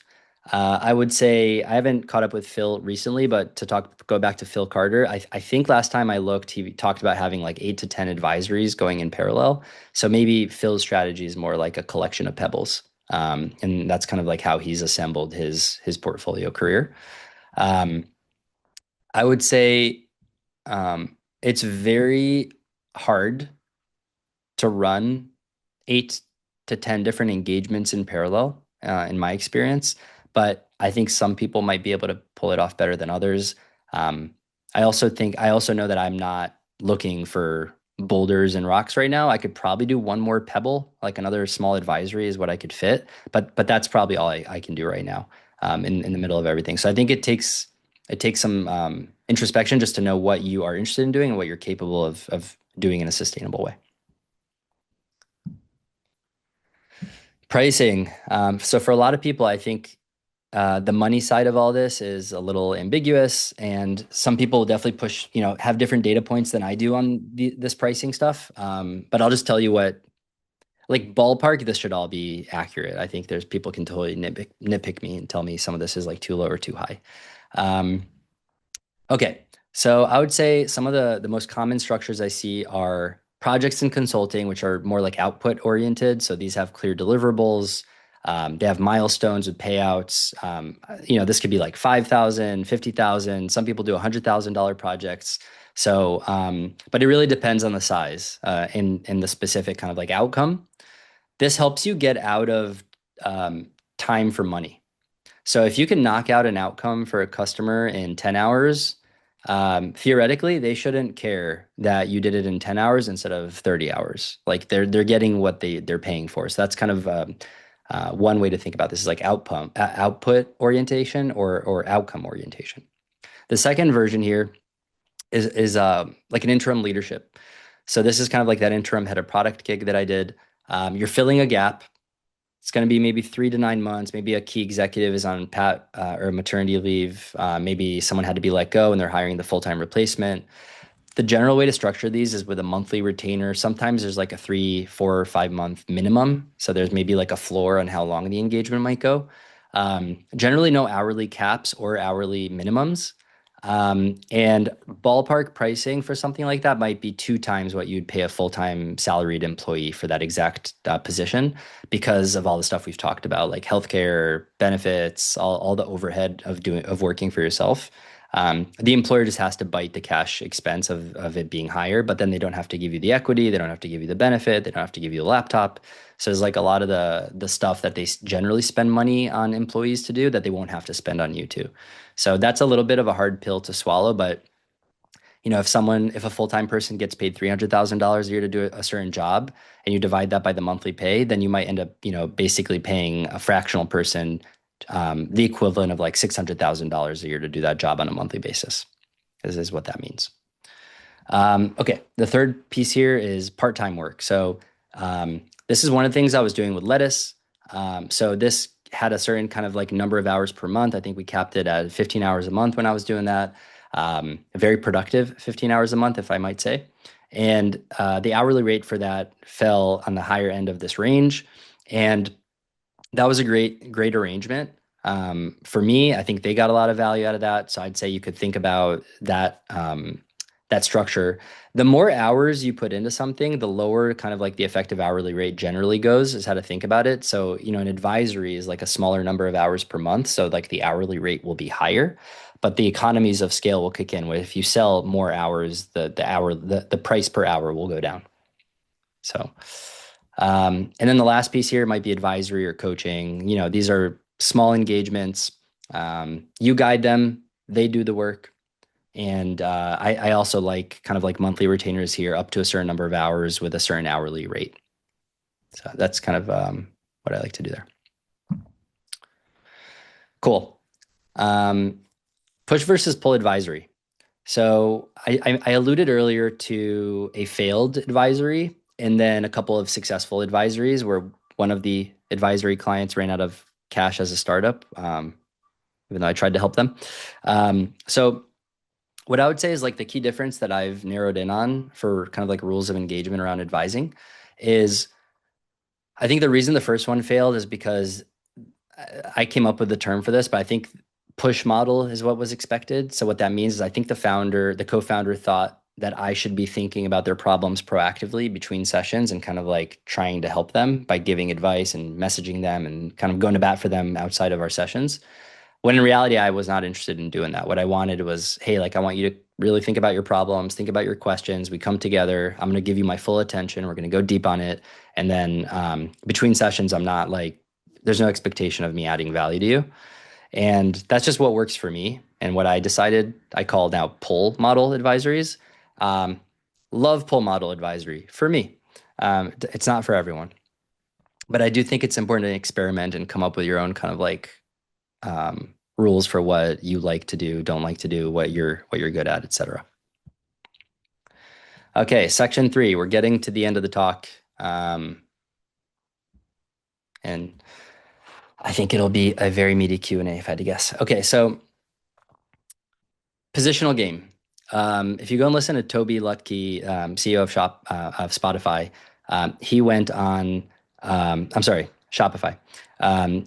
I would say I haven't caught up with Phil recently, but go back to Phil Carter, I think last time I looked, he talked about having like 8 to 10 advisories going in parallel. So maybe Phil's strategy is more like a collection of pebbles. And that's kind of like how he's assembled his portfolio career. Um, I would say it's very hard to run 8 to 10 different engagements in parallel, in my experience. But I think some people might be able to pull it off better than others. Um, I also know that I'm not looking for boulders and rocks right now. I could probably do one more pebble, like another small advisory is what I could fit. But that's probably all I can do right now, in the middle of everything. So I think it takes some introspection just to know what you are interested in doing and what you're capable of doing in a sustainable way. Pricing. So for a lot of people, I think the money side of all this is a little ambiguous, and some people definitely have different data points than I do on this pricing stuff. But I'll just tell you what, like ballpark, this should all be accurate. I think there's people can totally nitpick me and tell me some of this is like too low or too high. Um, Okay. So I would say some of the most common structures I see are projects and consulting, which are more like output oriented. So these have clear deliverables. They have milestones with payouts. This could be like 5,000, 50,000. Some people do $100,000 projects. So, but it really depends on the size and the specific kind of like outcome. This helps you get out of time for money. So if you can knock out an outcome for a customer in 10 hours, theoretically, they shouldn't care that you did it in 10 hours instead of 30 hours. Like they're getting what they're paying for. So that's kind of one way to think about this is like output orientation or outcome orientation. The second version here is like an interim leadership. So this is kind of like that interim head of product gig that I did. You're filling a gap. It's going to be maybe 3 to 9 months. Maybe a key executive is on pat or maternity leave. Maybe someone had to be let go and they're hiring the full-time replacement. The general way to structure these is with a monthly retainer. Sometimes there's like a 3, 4, or 5 month minimum. So there's maybe like a floor on how long the engagement might go. Generally, no hourly caps or hourly minimums. And ballpark pricing for something like that might be 2 times what you'd pay a full-time salaried employee for that exact position because of all the stuff we've talked about, like healthcare, benefits, all the overhead of working for yourself. The employer just has to bite the cash expense of it being higher, but then they don't have to give you the equity, they don't have to give you the benefit, they don't have to give you a laptop. So there's like a lot of the stuff that they generally spend money on employees to do that they won't have to spend on you too. So that's a little bit of a hard pill to swallow, but if a full-time person gets paid $300,000 a year to do a certain job and you divide that by the monthly pay, then you might end up, basically paying a fractional person the equivalent of like $600,000 a year to do that job on a monthly basis. This is what that means. Okay, the third piece here is part-time work. So this is one of the things I was doing with Lettuce. So this had a certain kind of like number of hours per month. I think we capped it at 15 hours a month when I was doing that. A very productive 15 hours a month, if I might say. And the hourly rate for that fell on the higher end of this range. And that was a great arrangement. For me, I think they got a lot of value out of that. So I'd say you could think about that structure. The more hours you put into something, the lower kind of like the effective hourly rate generally goes, is how to think about it. So, an advisory is like a smaller number of hours per month. So like the hourly rate will be higher, but the economies of scale will kick in where if you sell more hours, the price per hour will go down. So, and then the last piece here might be advisory or coaching. These are small engagements. You guide them, they do the work. And I also like kind of like monthly retainers here up to a certain number of hours with a certain hourly rate. So that's kind of what I like to do there. Cool. Push versus pull advisory. So I alluded earlier to a failed advisory and then a couple of successful advisories where one of the advisory clients ran out of cash as a startup, even though I tried to help them. So what I would say is like the key difference that I've narrowed in on for kind of like rules of engagement around advising is I think the reason the first one failed is because I came up with the term for this, but I think push model is what was expected. So what that means is I think the co-founder thought that I should be thinking about their problems proactively between sessions and kind of like trying to help them by giving advice and messaging them and kind of going to bat for them outside of our sessions. When in reality, I was not interested in doing that. What I wanted was, hey, like I want you to really think about your problems, think about your questions. We come together. I'm going to give you my full attention. We're going to go deep on it. And then between sessions, I'm not like, there's no expectation of me adding value to you. And that's just what works for me. And what I decided I call now pull model advisories. Love pull model advisory for me. It's not for everyone. But I do think it's important to experiment and come up with your own kind of like rules for what you like to do, don't like to do, what you're good at, etc. Okay, section 3. We're getting to the end of the talk. And I think it'll be a very meaty Q&A if I had to guess. Okay, so positional game. If you go and listen to Toby Lutke, CEO of Spotify, he went on, Shopify.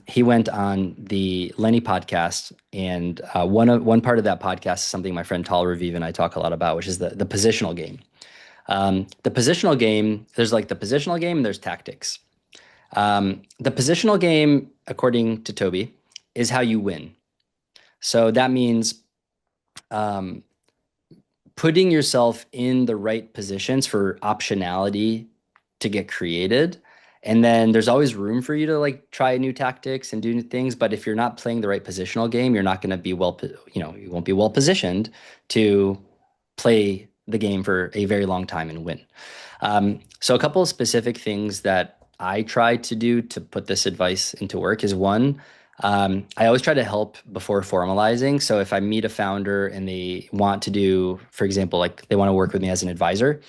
He went on the Lenny podcast, and one part of that podcast is something my friend Tal Raviv and I talk a lot about, which is the positional game. The positional game, there's like the positional game and there's tactics. The positional game, according to Toby, is how you win. So that means putting yourself in the right positions for optionality to get created. And then there's always room for you to like try new tactics and do new things. But if you're not playing the right positional game, you're not going to be you won't be well positioned to play the game for a very long time and win. So a couple of specific things that I try to do to put this advice into work is one, I always try to help before formalizing. So if I meet a founder and they want to do, for example, like they want to work with me as an advisor,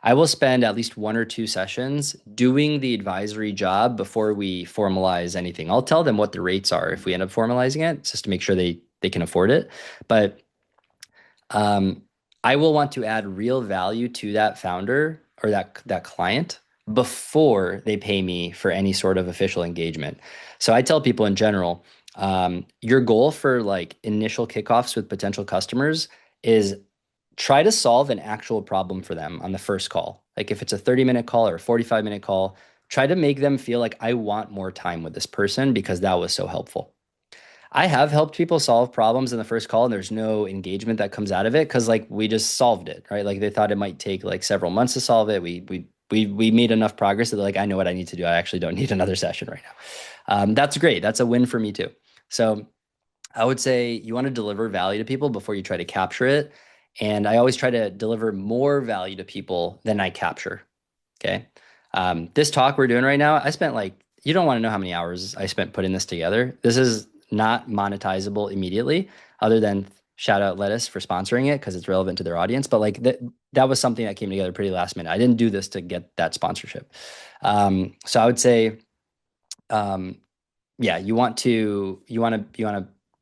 I will spend at least 1 or 2 sessions doing the advisory job before we formalize anything. I'll tell them what the rates are if we end up formalizing it, just to make sure they can afford it. But um, I will want to add real value to that founder or that client before they pay me for any sort of official engagement. So I tell people in general, your goal for like initial kickoffs with potential customers is try to solve an actual problem for them on the first call. Like if it's a 30-minute call or a 45-minute call, try to make them feel like I want more time with this person because that was so helpful. I have helped people solve problems in the first call and there's no engagement that comes out of it because like we just solved it, right? Like they thought it might take like several months to solve it. We made enough progress that they're like, I know what I need to do. I actually don't need another session right now. That's great. That's a win for me too. So I would say you want to deliver value to people before you try to capture it. And I always try to deliver more value to people than I capture. Okay. This talk we're doing right now, I spent like, you don't want to know how many hours I spent putting this together. This is not monetizable immediately, other than shout out Lettuce for sponsoring it because it's relevant to their audience. But like that was something that came together pretty last minute. I didn't do this to get that sponsorship. So I would say, um, yeah, you want to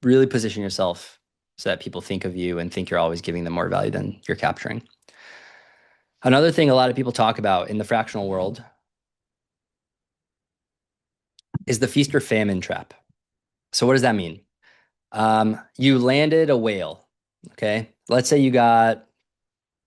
really position yourself so that people think of you and think you're always giving them more value than you're capturing. Another thing a lot of people talk about in the fractional world is the feast or famine trap. So what does that mean? You landed a whale. Okay. Let's say you got,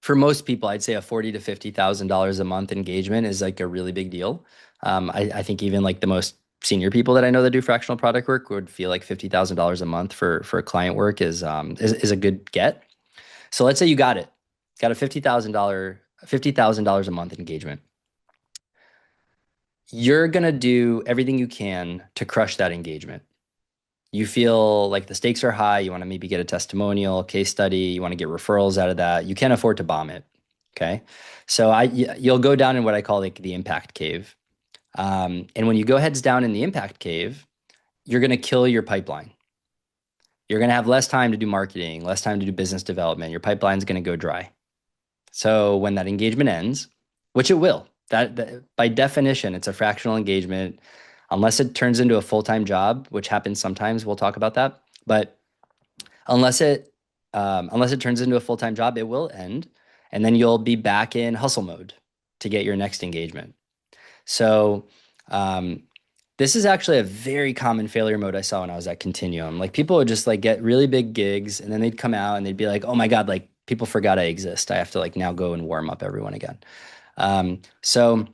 for most people, I'd say a 40 to $50,000 a month engagement is like a really big deal. I think even like the most senior people that I know that do fractional product work would feel like $50,000 a month for client work is a good get. So let's say you got a $50,000 a month engagement. You're gonna do everything you can to crush that engagement. You feel like the stakes are high, you want to maybe get a testimonial, case study, you want to get referrals out of that. You can't afford to bomb it. Okay. So you'll go down in what I call like the impact cave. And when you go heads down in the impact cave, you're going to kill your pipeline. You're going to have less time to do marketing, less time to do business development. Your pipeline's going to go dry. So when that engagement ends, which it will, that by definition, it's a fractional engagement, unless it turns into a full-time job, which happens sometimes. We'll talk about that. But unless it unless it turns into a full-time job, it will end, and then you'll be back in hustle mode to get your next engagement. So um, this is actually a very common failure mode I saw when I was at Continuum. Like people would just like get really big gigs and then they'd come out and they'd be like, oh my God, like people forgot I exist. I have to like now go and warm up everyone again. So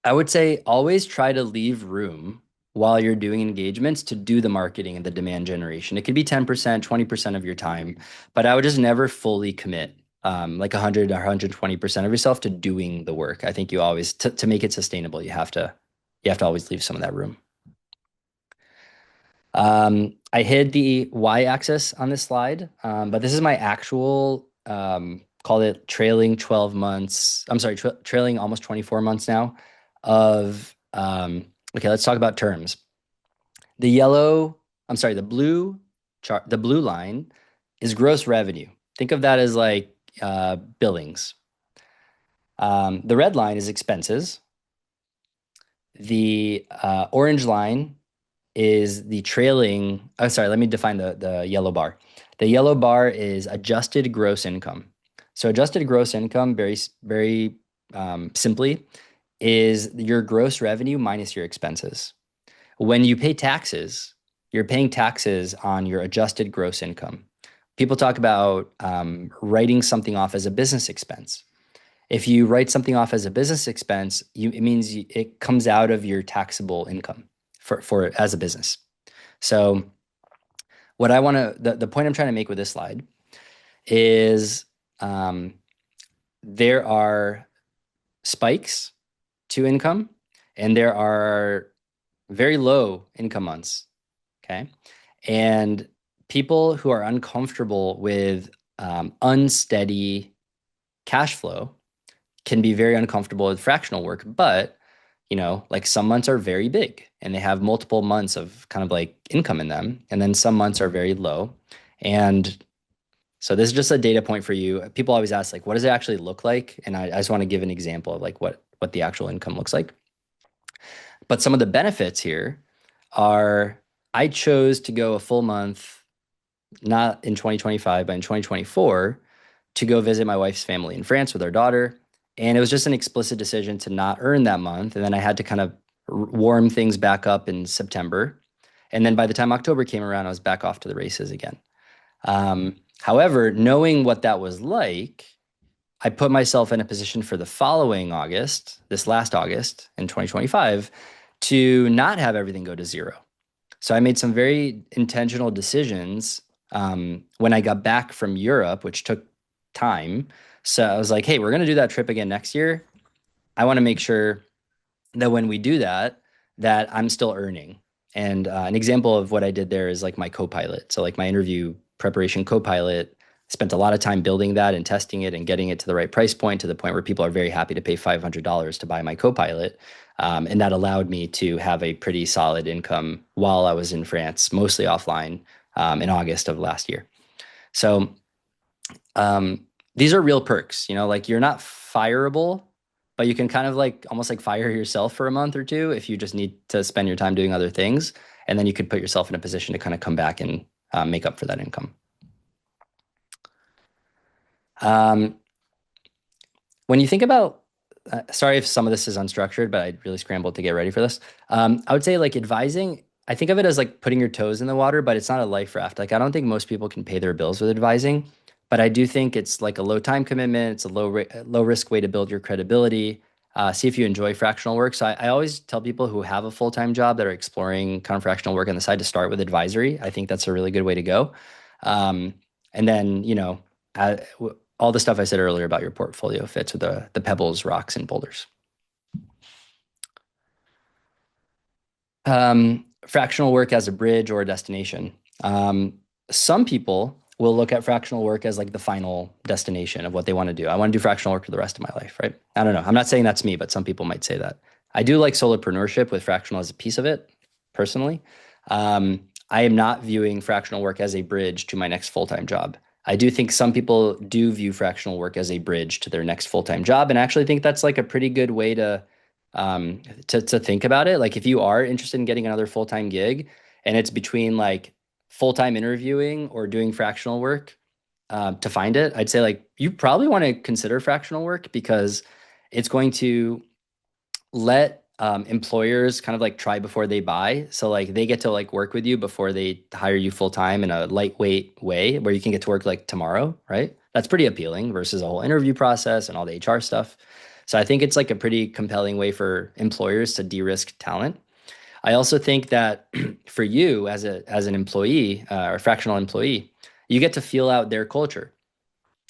I would say always try to leave room while you're doing engagements to do the marketing and the demand generation. It could be 10%, 20% of your time, but I would just never fully commit like 100 or 120% of yourself to doing the work. I think you always, to make it sustainable, you have to always leave some of that room. I hid the y-axis on this slide, but this is my actual, call it trailing 12 months. I'm sorry, trailing almost 24 months now of, okay, let's talk about terms. The yellow, I'm sorry, the blue chart, the blue line is gross revenue. Think of that as like billings. The red line is expenses. The orange line is the trailing. Oh, sorry, let me define the yellow bar. The yellow bar is adjusted gross income. So adjusted gross income, very simply, is your gross revenue minus your expenses. When you pay taxes, you're paying taxes on your adjusted gross income. People talk about writing something off as a business expense. If you write something off as a business expense, it means it comes out of your taxable income for as a business. So what I want to, the point I'm trying to make with this slide is there are spikes to income and there are very low income months. Okay. And people who are uncomfortable with unsteady cash flow can be very uncomfortable with fractional work, but like some months are very big and they have multiple months of kind of like income in them. And then some months are very low. And So this is just a data point for you. People always ask like, what does it actually look like? And I just want to give an example of like what the actual income looks like. But some of the benefits here are I chose to go a full month, not in 2025, but in 2024 to go visit my wife's family in France with our daughter. And it was just an explicit decision to not earn that month. And then I had to kind of warm things back up in September. And then by the time October came around, I was back off to the races again. However, knowing what that was like, I put myself in a position for the following August, this last August in 2025, to not have everything go to zero. So I made some very intentional decisions when I got back from Europe, which took time. So I was like, hey, we're going to do that trip again next year. I want to make sure that when we do that, that I'm still earning. And an example of what I did there is like my co-pilot. So like my interview preparation co-pilot, spent a lot of time building that and testing it and getting it to the right price point to the point where people are very happy to pay $500 to buy my co-pilot. And that allowed me to have a pretty solid income while I was in France, mostly offline, in August of last year. So these are real perks, like you're not fireable, but you can kind of like almost like fire yourself for a month or two if you just need to spend your time doing other things. And then you could put yourself in a position to kind of come back and make up for that income. Um, when you think about, sorry if some of this is unstructured, but I really scrambled to get ready for this. I would say like advising, I think of it as like putting your toes in the water, but it's not a life raft. Like I don't think most people can pay their bills with advising, but I do think it's like a low time commitment. It's a low risk way to build your credibility. See if you enjoy fractional work. So I always tell people who have a full-time job that are exploring kind of fractional work on the side to start with advisory. I think that's a really good way to go. And then, uh, all the stuff I said earlier about your portfolio fits with the pebbles, rocks, and boulders. Fractional work as a bridge or a destination. Some people will look at fractional work as like the final destination of what they want to do. I want to do fractional work for the rest of my life, right? I don't know. I'm not saying that's me, but some people might say that. I do like solopreneurship with fractional as a piece of it, personally. I am not viewing fractional work as a bridge to my next full-time job. I do think some people do view fractional work as a bridge to their next full-time job, and I actually think that's like a pretty good way to think about it. Like if you are interested in getting another full-time gig and it's between like full-time interviewing or doing fractional work to find it, I'd say like you probably want to consider fractional work because it's going to let employers kind of like try before they buy. So like they get to like work with you before they hire you full time in a lightweight way where you can get to work like tomorrow, right? That's pretty appealing versus a whole interview process and all the HR stuff. So I think it's like a pretty compelling way for employers to de-risk talent. I also think that for you as an employee or fractional employee, you get to feel out their culture.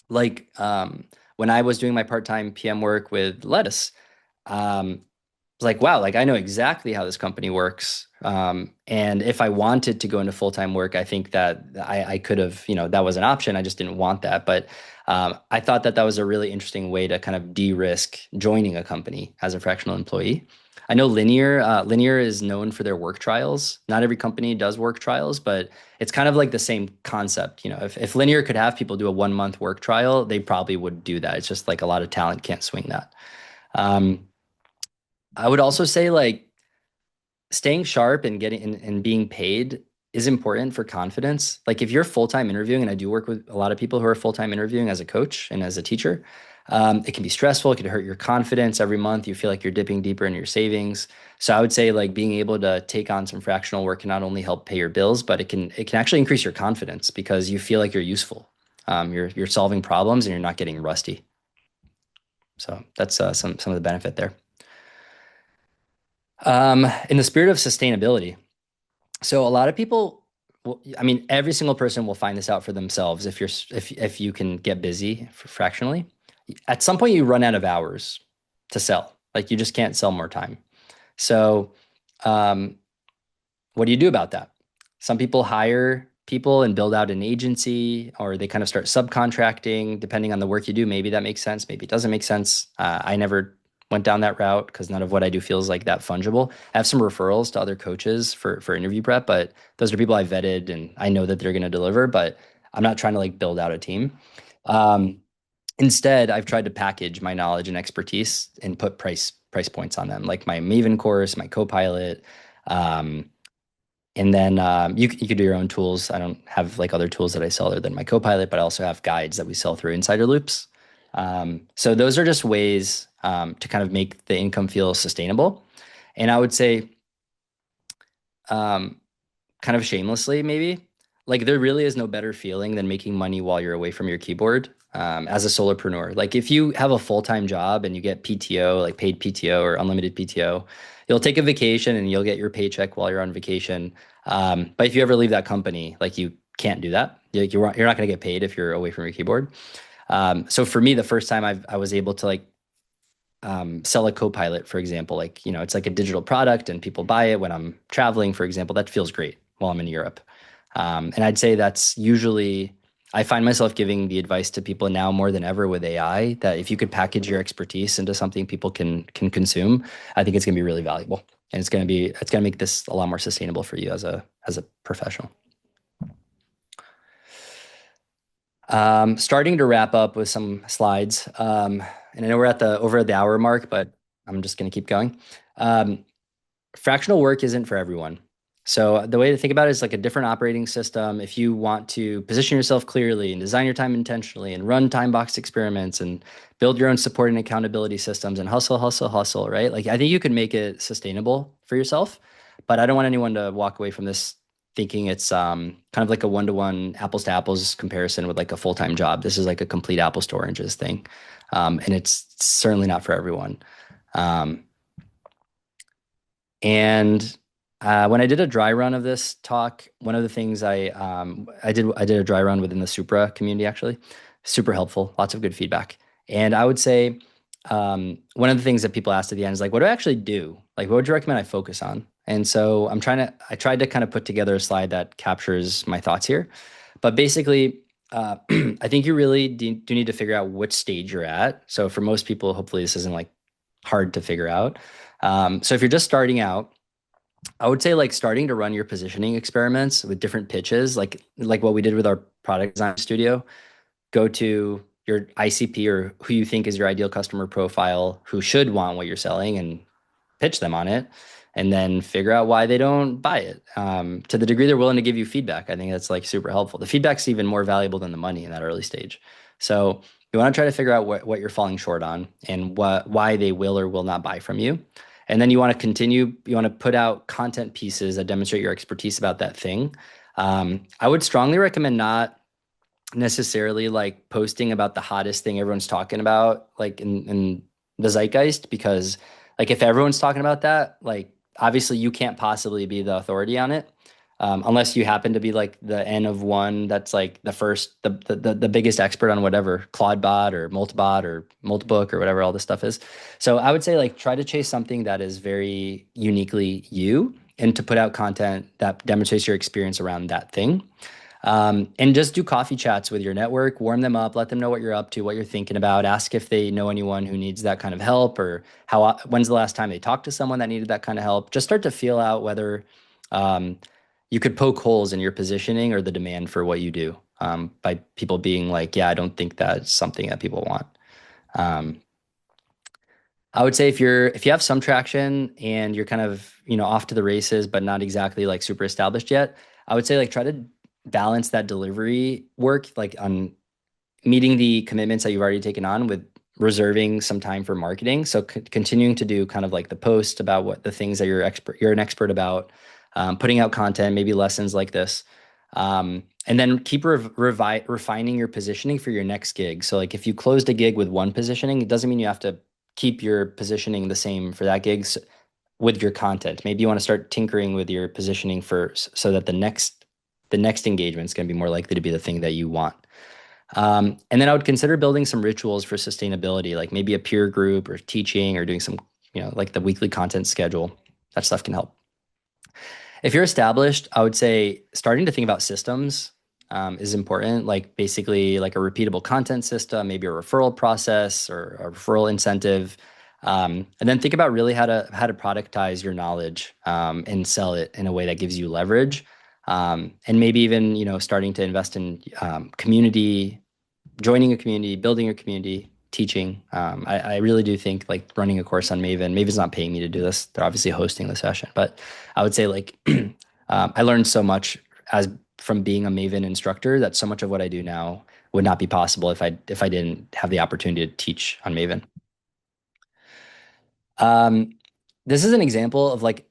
Like when I was doing my part-time PM work with Lettuce, um, like, wow, like I know exactly how this company works. And if I wanted to go into full-time work, I think that I could have, that was an option. I just didn't want that. But I thought that that was a really interesting way to kind of de-risk joining a company as a fractional employee. I know Linear is known for their work trials. Not every company does work trials, but it's kind of like the same concept. If Linear could have people do a 1 month work trial, they probably would do that. It's just like a lot of talent can't swing that. Um, I would also say like staying sharp and getting and being paid is important for confidence. Like if you're full-time interviewing, and I do work with a lot of people who are full-time interviewing as a coach and as a teacher, it can be stressful. It can hurt your confidence every month. You feel like you're dipping deeper into your savings. So I would say like being able to take on some fractional work can not only help pay your bills, but it can actually increase your confidence because you feel like you're useful. You're solving problems and you're not getting rusty. So that's some of the benefit there. In the spirit of sustainability, so a lot of people, I mean, every single person will find this out for themselves if you can get busy fractionally. At some point, you run out of hours to sell. Like you just can't sell more time. So, um, what do you do about that? Some people hire people and build out an agency, or they kind of start subcontracting, depending on the work you do. Maybe that makes sense. Maybe it doesn't make sense. I never went down that route because none of what I do feels like that fungible. I have some referrals to other coaches for interview prep, but those are people I vetted and I know that they're going to deliver. But I'm not trying to like build out a team. Um, Instead, I've tried to package my knowledge and expertise and put price points on them, like my Maven course, my Copilot, um, and then you could do your own tools. I don't have like other tools that I sell other than my Copilot, but I also have guides that we sell through Insider Loops. So those are just ways to kind of make the income feel sustainable. And I would say, um, kind of shamelessly, maybe, like there really is no better feeling than making money while you're away from your keyboard as a solopreneur. Like if you have a full-time job and you get PTO, like paid PTO or unlimited PTO, you'll take a vacation and you'll get your paycheck while you're on vacation. But if you ever leave that company, like you can't do that. You're not going to get paid if you're away from your keyboard. So for me, the first time I was able to like sell a Copilot, for example, like, you know, it's like a digital product and people buy it when I'm traveling, for example, that feels great while I'm in Europe. And I'd say that's usually, I find myself giving the advice to people now more than ever with AI that if you could package your expertise into something people can consume, I think it's going to be really valuable. And it's going to make this a lot more sustainable for you as a professional. Starting to wrap up with some slides. And I know we're at the over the hour mark, but I'm just going to keep going. Um, Fractional work isn't for everyone. So the way to think about it is like a different operating system. If you want to position yourself clearly and design your time intentionally and run time box experiments and build your own support and accountability systems and hustle, hustle, hustle, right? Like I think you can make it sustainable for yourself, but I don't want anyone to walk away from this thinking it's kind of like a one-to-one apples to apples comparison with like a full-time job. This is like a complete apples to oranges thing. And it's certainly not for everyone. Um, and when I did a dry run of this talk, one of the things I did a dry run within the Supra community actually, super helpful, lots of good feedback. And I would say one of the things that people asked at the end is like, what do I actually do? Like, what would you recommend I focus on? And so I tried to kind of put together a slide that captures my thoughts here. But basically, I think you really do need to figure out which stage you're at. So for most people, hopefully this isn't like hard to figure out. So if you're just starting out, I would say like starting to run your positioning experiments with different pitches, like what we did with our product design studio. Go to your ICP or who you think is your ideal customer profile, who should want what you're selling, and pitch them on it, and then figure out why they don't buy it. To the degree they're willing to give you feedback, I think that's like super helpful. The feedback's even more valuable than the money in that early stage. So you want to try to figure out what you're falling short on and why they will or will not buy from you. And then you want to continue, you want to put out content pieces that demonstrate your expertise about that thing. I would strongly recommend not necessarily like posting about the hottest thing everyone's talking about, like in the zeitgeist, because like if everyone's talking about that, like obviously you can't possibly be the authority on it. Unless you happen to be like the N of one that's like the first, the biggest expert on whatever Claudebot or Multibot or Multibook or whatever all this stuff is. So I would say like try to chase something that is very uniquely you and to put out content that demonstrates your experience around that thing. And just do coffee chats with your network, warm them up, let them know what you're up to, what you're thinking about, ask if they know anyone who needs that kind of help or when's the last time they talked to someone that needed that kind of help. Just start to feel out whether um, you could poke holes in your positioning or the demand for what you do by people being like, yeah, I don't think that's something that people want. Um, I would say if you have some traction and you're kind of, you know, off to the races, but not exactly like super established yet, I would say like try to balance that delivery work like on meeting the commitments that you've already taken on with reserving some time for marketing. So continuing to do kind of like the post about what the things that you're an expert about, putting out content, maybe lessons like this. And then keep refining your positioning for your next gig. So like if you closed a gig with one positioning, it doesn't mean you have to keep your positioning the same for that gig with your content. Maybe you want to start tinkering with your positioning first so that the next engagement is going to be more likely to be the thing that you want. And then I would consider building some rituals for sustainability, like maybe a peer group or teaching or doing some, you know, like the weekly content schedule. That stuff can help. If you're established, I would say starting to think about systems is important, like basically like a repeatable content system, maybe a referral process or a referral incentive. And then think about really how to productize your knowledge and sell it in a way that gives you leverage. and maybe even, starting to invest in community, joining a community, building a community, teaching. I really do think like running a course on Maven. Maven's not paying me to do this. They're obviously hosting the session, but I would say like I learned so much as from being a Maven instructor that so much of what I do now would not be possible if I didn't have the opportunity to teach on Maven. Um, this is an example of like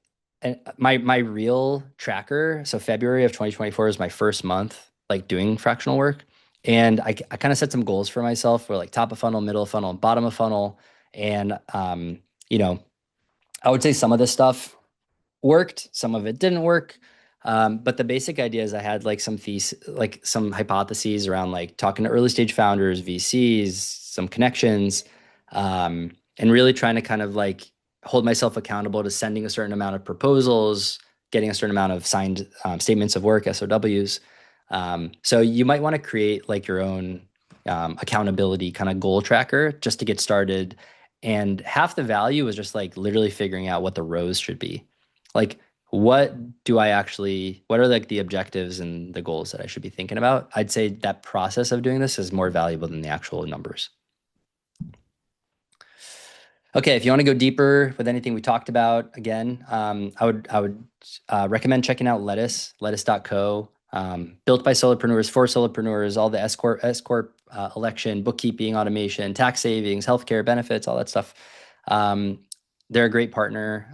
my real tracker. So February of 2024 is my first month like doing fractional work, and I kind of set some goals for myself for like top of funnel, middle of funnel, and bottom of funnel, and you know, I would say some of this stuff worked, some of it didn't work. But the basic idea is I had like like some hypotheses around like talking to early stage founders, VCs, some connections, and really trying to kind of like hold myself accountable to sending a certain amount of proposals, getting a certain amount of signed statements of work, SOWs. So you might want to create like your own accountability kind of goal tracker just to get started. And half the value is just like literally figuring out what the rows should be. Like, what what are like the objectives and the goals that I should be thinking about? I'd say that process of doing this is more valuable than the actual numbers. Okay, if you want to go deeper with anything we talked about, again, I would recommend checking out Lettuce.co. Built by solopreneurs for solopreneurs, all the S corp election, bookkeeping, automation, tax savings, healthcare benefits, all that stuff. Um, they're a great partner.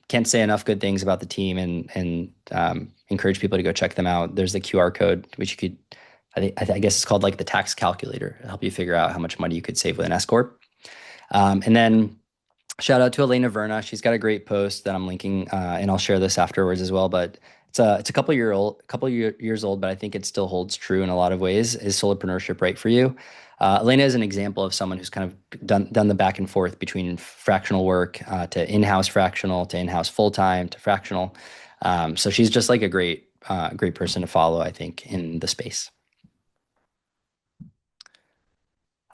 Can't say enough good things about the team, and encourage people to go check them out. There's the QR code which you could, I guess it's called like the tax calculator. It'll help you figure out how much money you could save with an S corp. And then shout out to Elena Verna. She's got a great post that I'm linking, and I'll share this afterwards as well. But it's a couple years old, but I think it still holds true in a lot of ways. Is solopreneurship right for you? Elena is an example of someone who's kind of done the back and forth between fractional work to in-house fractional to in-house full-time to fractional. So she's just like a great person to follow, I think, in the space.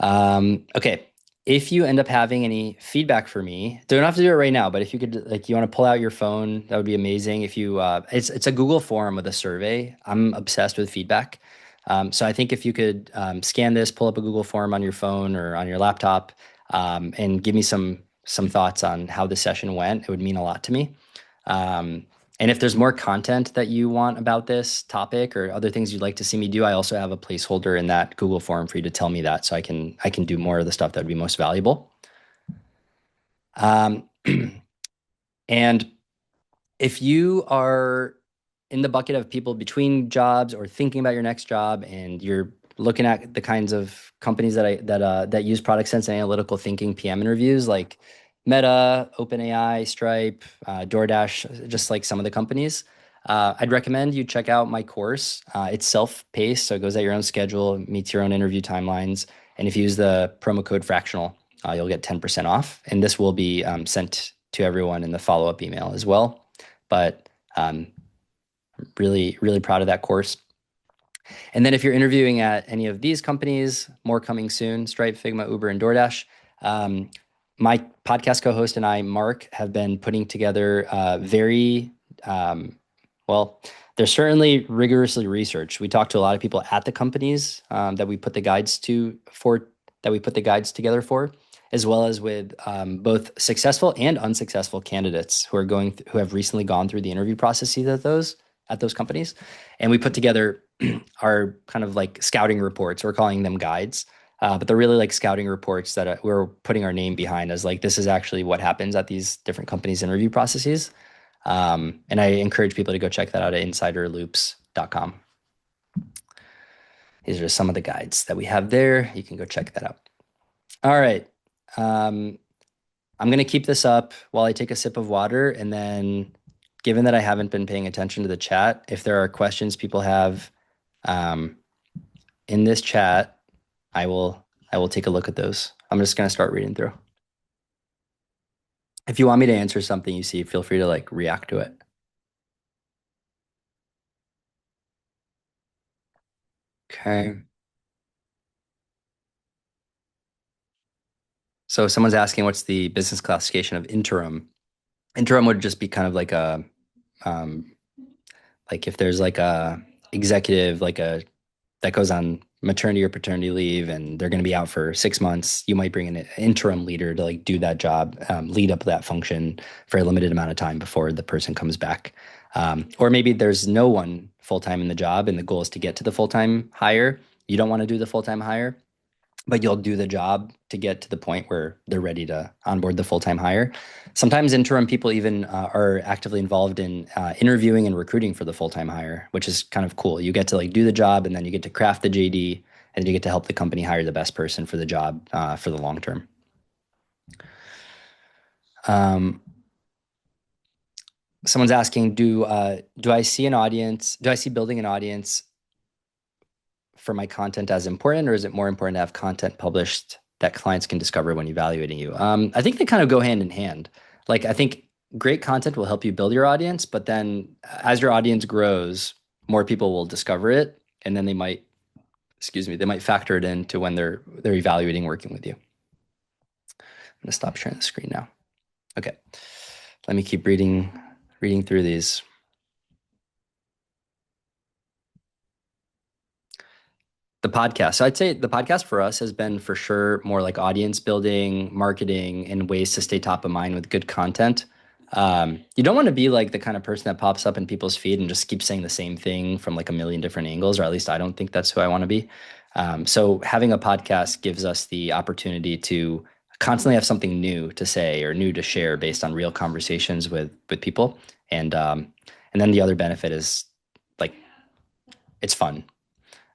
Okay. If you end up having any feedback for me, don't have to do it right now, but if you could, like, you want to pull out your phone, that would be amazing. If you, it's a Google form with a survey. I'm obsessed with feedback. So I think if you could scan this, pull up a Google form on your phone or on your laptop, and give me some thoughts on how the session went, it would mean a lot to me. Um, and if there's more content that you want about this topic or other things you'd like to see me do, I also have a placeholder in that Google form for you to tell me that so I can do more of the stuff that would be most valuable. Um, and if you are in the bucket of people between jobs or thinking about your next job and you're looking at the kinds of companies that use product sense and analytical thinking PM interviews like Meta, OpenAI, Stripe, DoorDash, just like some of the companies, I'd recommend you check out my course. It's self-paced, so it goes at your own schedule, meets your own interview timelines, and if you use the promo code fractional, you'll get 10% off, and this will be sent to everyone in the follow-up email as well. But really, really proud of that course. And then if you're interviewing at any of these companies, more coming soon, Stripe, Figma, Uber, and DoorDash, my podcast co-host and I, Mark, have been putting together very, well, they're certainly rigorously researched. We talked to a lot of people at the companies that we put the guides together for, as well as with both successful and unsuccessful candidates who have recently gone through the interview processes at those companies. And we put together our kind of like scouting reports. We're calling them guides, but they're really like scouting reports that we're putting our name behind as like this is actually what happens at these different companies' interview processes. And I encourage people to go check that out at insiderloops.com. These are some of the guides that we have there. You can go check that out. All right. I'm going to keep this up while I take a sip of water. And then, given that I haven't been paying attention to the chat, if there are questions people have um, in this chat, I will take a look at those. I'm just going to start reading through. If you want me to answer something you see, feel free to like react to it. Okay. So someone's asking what's the business classification of interim? Interim would just be kind of um, Like if there's like a executive, like a that goes on maternity or paternity leave and they're going to be out for 6 months, you might bring in an interim leader to like do that job, lead up that function for a limited amount of time before the person comes back. Or maybe there's no one full time in the job and the goal is to get to the full time hire. You don't want to do the full time hire, but you'll do the job to get to the point where they're ready to onboard the full-time hire. Sometimes interim people even are actively involved in interviewing and recruiting for the full-time hire, which is kind of cool. You get to like do the job and then you get to craft the JD and you get to help the company hire the best person for the job for the long term. Um, Someone's asking, do I see an audience? Do I see building an audience for my content as important, or is it more important to have content published that clients can discover when evaluating you? I think they kind of go hand in hand. Like, I think great content will help you build your audience, but then as your audience grows, more people will discover it, and then they might, excuse me, they might factor it into when they're evaluating working with you. I'm gonna stop sharing the screen now. Okay, let me keep reading through these. The podcast. So I'd say the podcast for us has been for sure more like audience building, marketing, and ways to stay top of mind with good content. You don't want to be like the kind of person that pops up in people's feed and just keeps saying the same thing from like a million different angles, or at least I don't think that's who I want to be. So having a podcast gives us the opportunity to constantly have something new to say or new to share based on real conversations with people. And then the other benefit is like it's fun.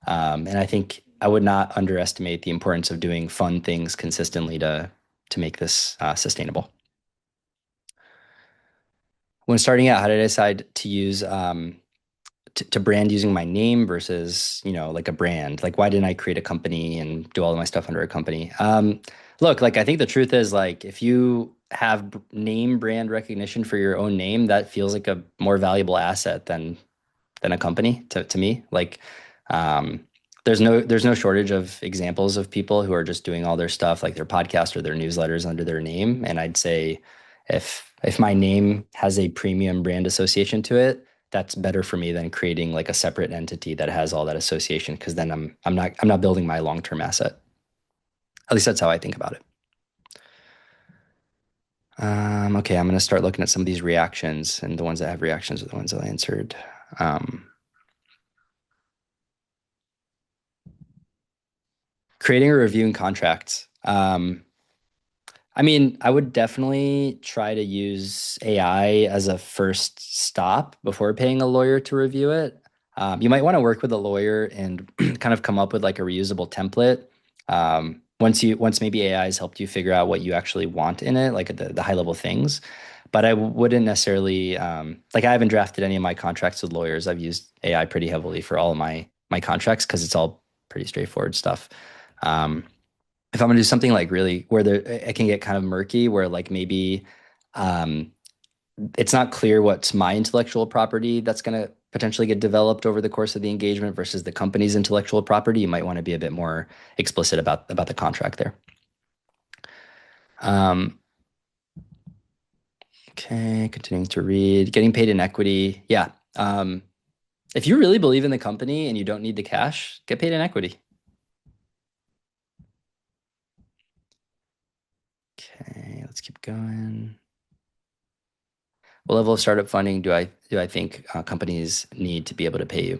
And I think I would not underestimate the importance of doing fun things consistently to make this sustainable. When starting out, how did I decide to use to brand using my name versus like a brand? Like why didn't I create a company and do all of my stuff under a company? Look, like I think the truth is like if you have name brand recognition for your own name, that feels like a more valuable asset than a company to me. Like, um, there's no shortage of examples of people who are just doing all their stuff, like their podcast or their newsletters under their name. And I'd say if my name has a premium brand association to it, that's better for me than creating like a separate entity that has all that association because then I'm not building my long-term asset. At least that's how I think about it. Okay, I'm gonna start looking at some of these reactions, and the ones that have reactions are the ones that I answered. Um, Creating or reviewing contracts. I mean, I would definitely try to use AI as a first stop before paying a lawyer to review it. You might want to work with a lawyer and kind of come up with like a reusable template. Once maybe AI has helped you figure out what you actually want in it, like the high level things. But I wouldn't necessarily like I haven't drafted any of my contracts with lawyers. I've used AI pretty heavily for all of my contracts because it's all pretty straightforward stuff. Um, if I'm gonna do something like really where it can get kind of murky, where like maybe um, it's not clear what's my intellectual property that's gonna potentially get developed over the course of the engagement versus the company's intellectual property, you might want to be a bit more explicit about the contract there. Um, okay, continuing to read. Getting paid in equity. Yeah. If you really believe in the company and you don't need the cash, get paid in equity. Okay, let's keep going. What level of startup funding do I think companies need to be able to pay you?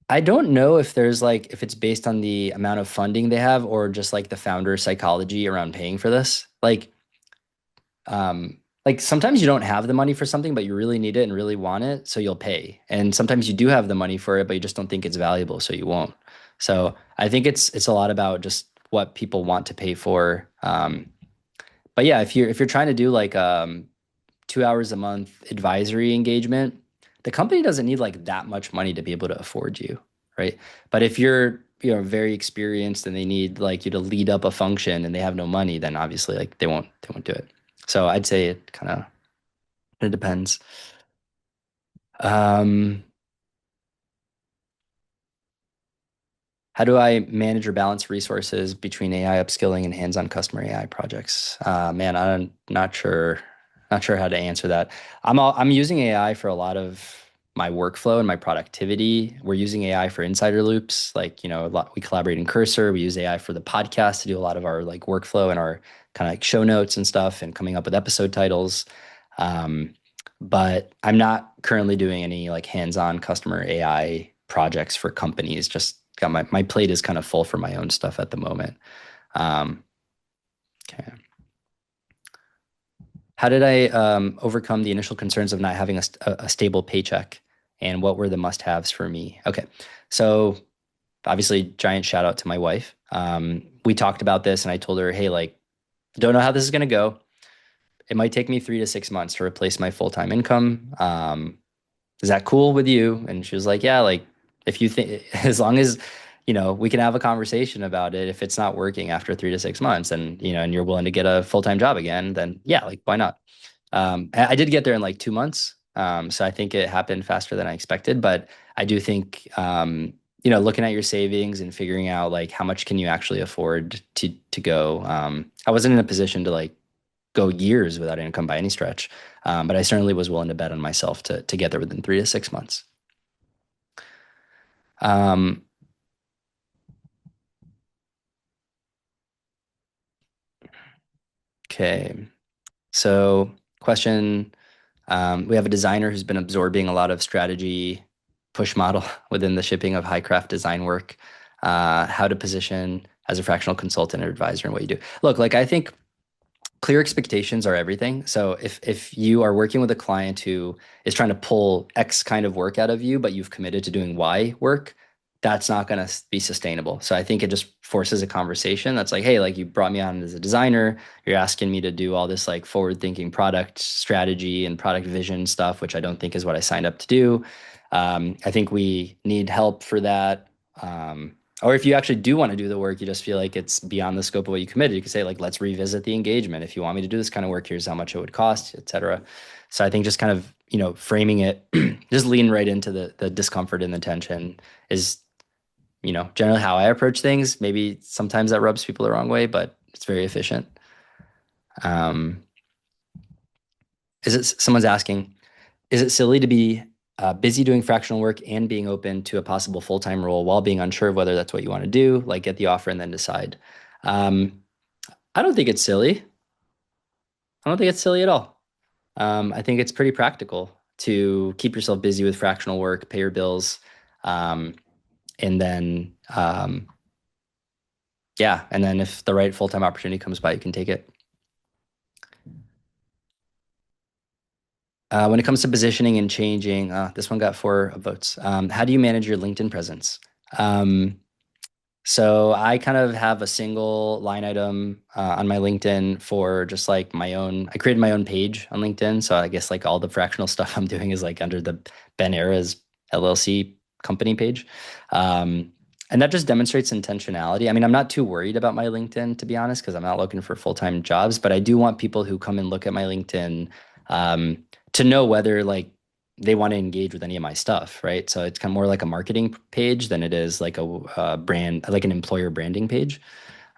I don't know if there's like if it's based on the amount of funding they have or just like the founder psychology around paying for this. Like sometimes you don't have the money for something, but you really need it and really want it, so you'll pay. And sometimes you do have the money for it, but you just don't think it's valuable, so you won't. So I think it's a lot about just what people want to pay for. But yeah, if you're trying to do like 2 hours a month advisory engagement, the company doesn't need like that much money to be able to afford you, right? But if you're very experienced and they need like you to lead up a function and they have no money, then obviously like they won't do it. So I'd say it depends. Um, how do I manage or balance resources between AI upskilling and hands-on customer AI projects? Man, I'm not sure how to answer that. I'm using AI for a lot of my workflow and my productivity. We're using AI for insider loops. Like, a lot, we collaborate in Cursor. We use AI for the podcast to do a lot of our like workflow and our kind of like show notes and stuff and coming up with episode titles. Um, but I'm not currently doing any like hands-on customer AI projects for companies. Just got my plate is kind of full for my own stuff at the moment. Um, okay. How did I overcome the initial concerns of not having a stable paycheck? And what were the must-haves for me? Okay. So obviously, giant shout out to my wife. We talked about this and I told her, hey, like, don't know how this is going to go. It might take me 3 to 6 months to replace my full-time income. Is that cool with you? And she was like, yeah, like if you think, as long as, we can have a conversation about it. If it's not working after 3 to 6 months and, and you're willing to get a full-time job again, then yeah, like why not? I did get there in like 2 months. So I think it happened faster than I expected, but I do think, looking at your savings and figuring out like how much can you actually afford to go. I wasn't in a position to like go years without income by any stretch. But I certainly was willing to bet on myself to get there within 3 to 6 months. Um, okay. So, question, we have a designer who's been absorbing a lot of strategy push model within the shipping of high craft design work. How to position as a fractional consultant or advisor and what you do. Look, like I think clear expectations are everything. So if you are working with a client who is trying to pull X kind of work out of you, but you've committed to doing Y work, that's not going to be sustainable. So I think it just forces a conversation that's like, hey, like you brought me on as a designer, you're asking me to do all this like forward thinking product strategy and product vision stuff, which I don't think is what I signed up to do. I think we need help for that. Or if you actually do want to do the work, you just feel like it's beyond the scope of what you committed, you could say like, let's revisit the engagement. If you want me to do this kind of work, here's how much it would cost, et cetera. So I think just kind of, framing it, just lean right into the discomfort and the tension is, generally how I approach things. Maybe sometimes that rubs people the wrong way, but it's very efficient. Um, someone's asking, is it silly to be busy doing fractional work and being open to a possible full-time role while being unsure of whether that's what you want to do, like get the offer and then decide? Um, I don't think it's silly. I don't think it's silly at all. I think it's pretty practical to keep yourself busy with fractional work, pay your bills, um, and then yeah, and then if the right full-time opportunity comes by, you can take it. When it comes to positioning and changing, this one got 4 votes. How do you manage your LinkedIn presence? Um, So I kind of have a single line item on my LinkedIn for just like my own. I created my own page on LinkedIn, so I guess like all the fractional stuff I'm doing is like under the Ben Era's LLC company page, and that just demonstrates intentionality. I mean, I'm not too worried about my LinkedIn to be honest, because I'm not looking for full-time jobs, but I do want people who come and look at my LinkedIn um, to know whether like they want to engage with any of my stuff, right? So it's kind of more like a marketing page than it is like a brand, like an employer branding page.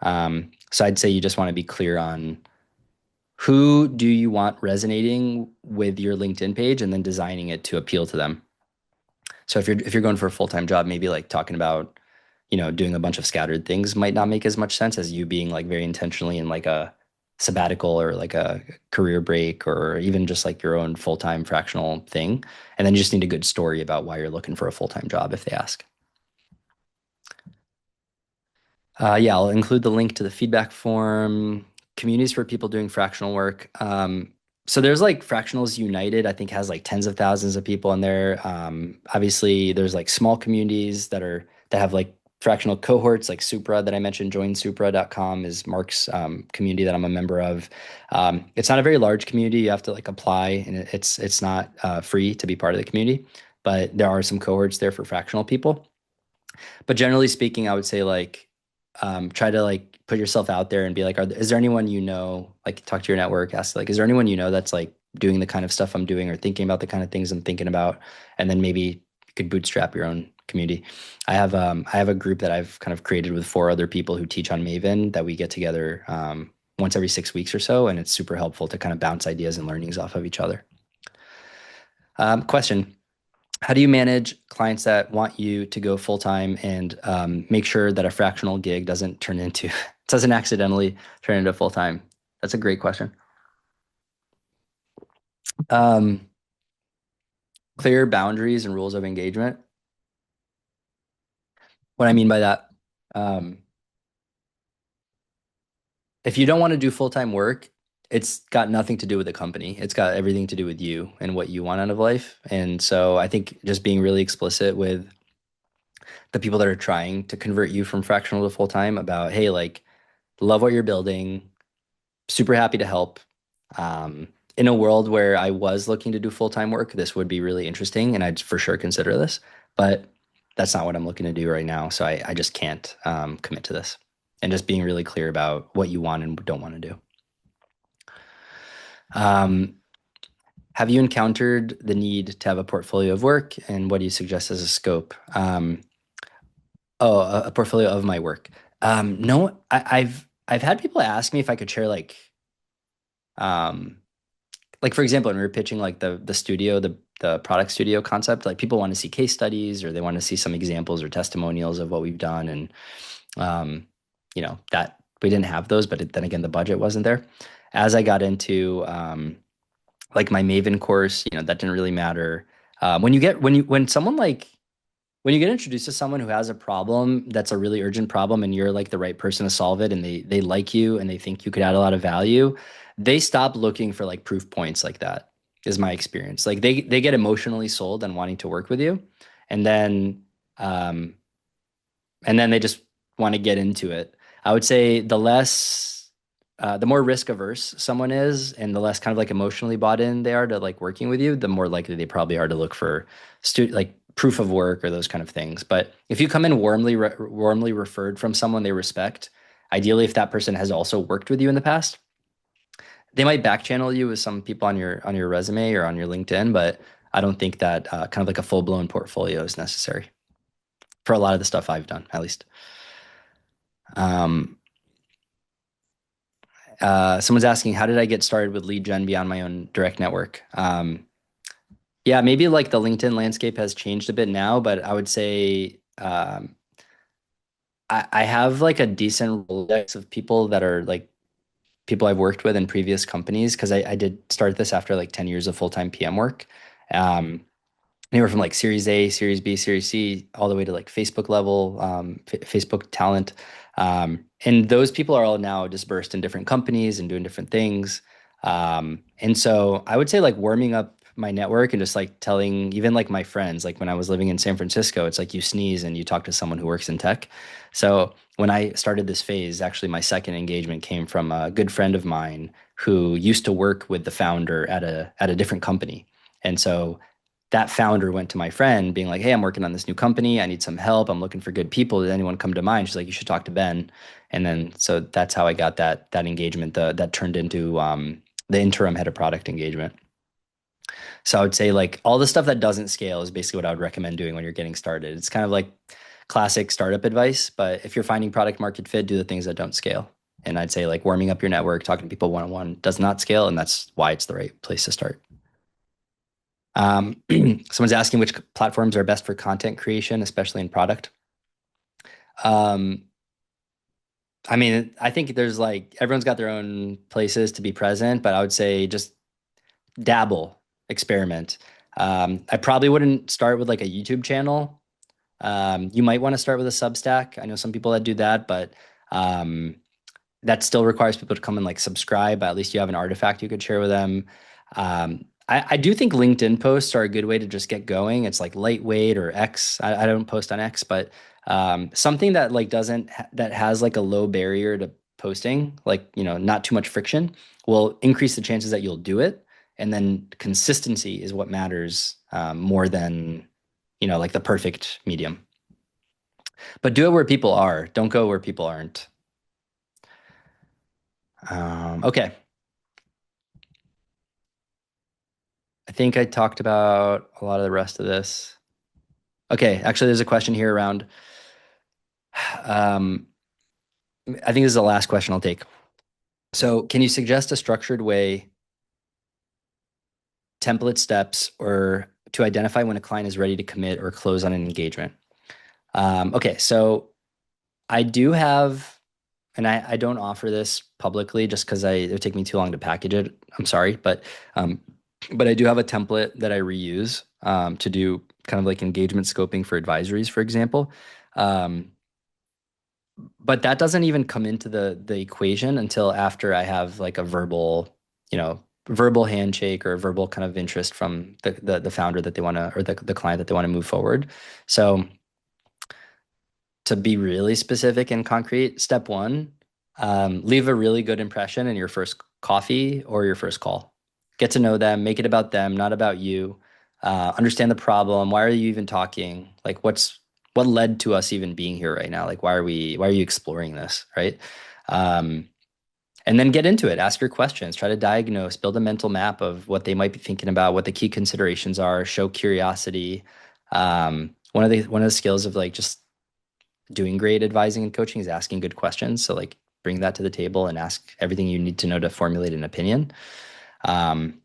So I'd say you just want to be clear on who do you want resonating with your LinkedIn page and then designing it to appeal to them. So if you're going for a full-time job, maybe like talking about, doing a bunch of scattered things might not make as much sense as you being like very intentionally in like a sabbatical or like a career break or even just like your own full-time fractional thing. And then you just need a good story about why you're looking for a full-time job if they ask. Yeah, I'll include the link to the feedback form, communities for people doing fractional work. So there's like Fractionals United, I think has like tens of thousands of people in there. Obviously, there's like small communities that have like fractional cohorts like Supra that I mentioned. JoinSupra.com is Mark's community that I'm a member of. It's not a very large community. You have to like apply, and it's not free to be part of the community, but there are some cohorts there for fractional people. But generally speaking, I would say like try to like put yourself out there and be like, is there anyone like talk to your network, ask like, is there anyone that's like doing the kind of stuff I'm doing or thinking about the kind of things I'm thinking about, and then maybe you could bootstrap your own community. I have a group that I've kind of created with 4 other people who teach on Maven that we get together once every 6 weeks or so, and it's super helpful to kind of bounce ideas and learnings off of each other. Question. How do you manage clients that want you to go full time and make sure that a fractional gig doesn't turn into doesn't accidentally turn into full time? That's a great question. Um, Clear boundaries and rules of engagement. What I mean by that, um, if you don't want to do full time work, it's got nothing to do with the company. It's got everything to do with you and what you want out of life. And so I think just being really explicit with the people that are trying to convert you from fractional to full time about, hey, like, love what you're building, super happy to help. In a world where I was looking to do full time work, this would be really interesting, and I'd for sure consider this. But that's not what I'm looking to do right now, so I just can't commit to this. And just being really clear about what you want and don't want to do. Um, have you encountered the need to have a portfolio of work, and what do you suggest as a scope? Oh, a portfolio of my work. No, I've had people ask me if I could share um, like for example, when we were pitching like the studio, the product studio concept, like people want to see case studies or they want to see some examples or testimonials of what we've done, and um, that we didn't have those, but then again, the budget wasn't there. As I got into like my Maven course, that didn't really matter. When someone like when you get introduced to someone who has a problem that's a really urgent problem and you're like the right person to solve it and they like you and they think you could add a lot of value, they stop looking for like proof points like that, is my experience. Like they get emotionally sold on wanting to work with you, and then um they just want to get into it. I would say the more risk averse someone is, and the less kind of like emotionally bought in they are to like working with you, the more likely they probably are to look for like proof of work or those kind of things. But if you come in warmly referred from someone they respect, ideally if that person has also worked with you in the past, they might back channel you with some people on your resume or on your LinkedIn, but I don't think that kind of like a full blown portfolio is necessary for a lot of the stuff I've done, at least. Um, Someone's asking, how did I get started with lead gen beyond my own direct network? Yeah, maybe like the LinkedIn landscape has changed a bit now, but I would say I have like a decent Rolodex of people that are like people I've worked with in previous companies because I did start this after like 10 years of full-time PM work. Um, Anywhere from like Series A, Series B, Series C, all the way to like Facebook level, Facebook talent. And those people are all now dispersed in different companies and doing different things. And so I would say like warming up my network and just like telling even like my friends, like when I was living in San Francisco, it's like you sneeze and you talk to someone who works in tech. So when I started this phase, actually my second engagement came from a good friend of mine who used to work with the founder at a different company. And so that founder went to my friend being like, hey, I'm working on this new company. I need some help. I'm looking for good people. Did anyone come to mind? She's like, you should talk to Ben. And then so that's how I got that engagement that turned into the interim head of product engagement. So I would say like all the stuff that doesn't scale is basically what I would recommend doing when you're getting started. It's kind of like classic startup advice, but if you're finding product market fit, do the things that don't scale. And I'd say like warming up your network, talking to people one on one does not scale, and that's why it's the right place to start. Someone's asking which platforms are best for content creation, especially in product. Um, I mean, I think there's like everyone's got their own places to be present, but I would say just dabble, experiment. I probably wouldn't start with like a YouTube channel. You might want to start with a Substack. I know some people that do that, but um, that still requires people to come and like subscribe, but at least you have an artifact you could share with them. I do think LinkedIn posts are a good way to just get going. It's like lightweight or X. I don't post on X, but something that like that has like a low barrier to posting, like, not too much friction, will increase the chances that you'll do it. And then consistency is what matters more than, like the perfect medium. But do it where people are. Don't go where people aren't. Okay. I think I talked about a lot of the rest of this. Okay, actually, there's a question here around. Um, I think this is the last question I'll take. So, can you suggest a structured way, template steps, or to identify when a client is ready to commit or close on an engagement. Okay, so I do have, and I don't offer this publicly just because it would take me too long to package it. I'm sorry, um, but I do have a template that I reuse to do kind of like engagement scoping for advisories, for example. Um, but that doesn't even come into the equation until after I have like a verbal, verbal handshake or a verbal kind of interest from the founder that they want to, or the client that they want to move forward. So to be really specific and concrete, step one, leave a really good impression in your first coffee or your first call. Get to know them, make it about them, not about you. Understand the problem. Why are you even talking? Like, what led to us even being here right now? Like, why are you exploring this, right? Um, and then get into it. Ask your questions. Try to diagnose, build a mental map of what they might be thinking about, what the key considerations are. Show curiosity. One of the skills of like just doing great advising and coaching is asking good questions. So like bring that to the table and ask everything you need to know to formulate an opinion. Um,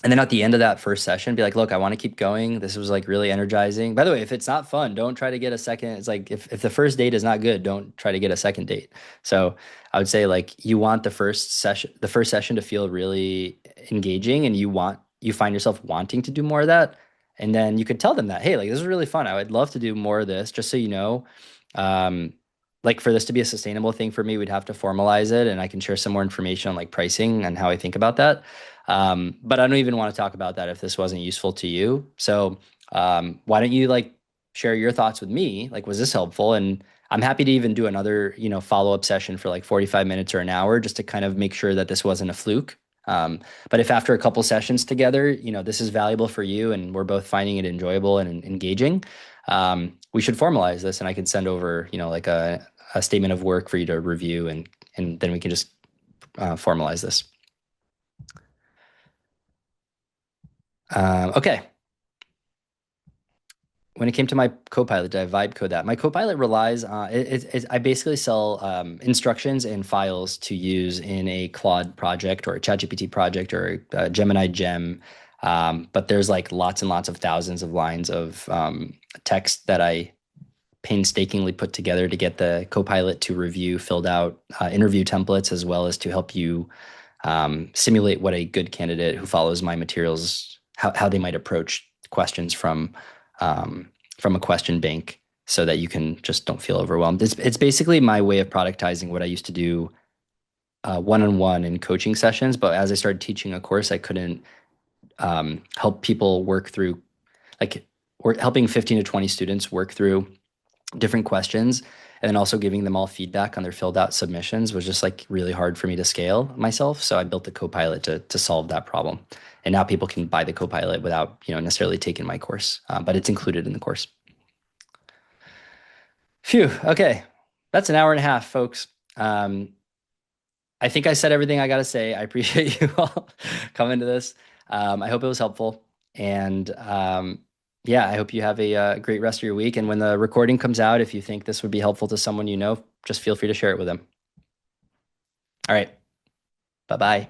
and then at the end of that first session, be like, look, I want to keep going. This was like really energizing. By the way, if it's not fun, don't try to get a second. It's like if the first date is not good, don't try to get a second date. So I would say like you want the first session to feel really engaging and you find yourself wanting to do more of that. And then you could tell them that, hey, like this is really fun. I would love to do more of this, just so you know. Um, like for this to be a sustainable thing for me, we'd have to formalize it and I can share some more information on like pricing and how I think about that. But I don't even want to talk about that if this wasn't useful to you. So why don't you like share your thoughts with me? Like, was this helpful? And I'm happy to even do another, follow-up session for like 45 minutes or an hour just to kind of make sure that this wasn't a fluke. But if after a couple sessions together, this is valuable for you and we're both finding it enjoyable and engaging, we should formalize this and I can send over, like a statement of work for you to review and then we can just formalize this. Okay. When it came to my Copilot, did I vibe code that? My Copilot relies on I basically sell instructions and files to use in a Claude project or a ChatGPT project or a Gemini gem. But there's like lots and lots of thousands of lines of text that I painstakingly put together to get the Copilot to review filled out interview templates as well as to help you simulate what a good candidate who follows my materials, how they might approach questions from a question bank so that you can just don't feel overwhelmed. It's basically my way of productizing what I used to do one-on-one in coaching sessions. But as I started teaching a course, I couldn't help people work through like or helping 15 to 20 students work through different questions and then also giving them all feedback on their filled out submissions was just like really hard for me to scale myself. So I built the Copilot to solve that problem. And now people can buy the Copilot without, necessarily taking my course, but it's included in the course. Phew. Okay. That's an hour and a half, folks. I think I said everything I got to say. I appreciate you all coming to this. I hope it was helpful. And yeah, I hope you have a great rest of your week. And when the recording comes out, if you think this would be helpful to someone you know, just feel free to share it with them. All right. Bye bye.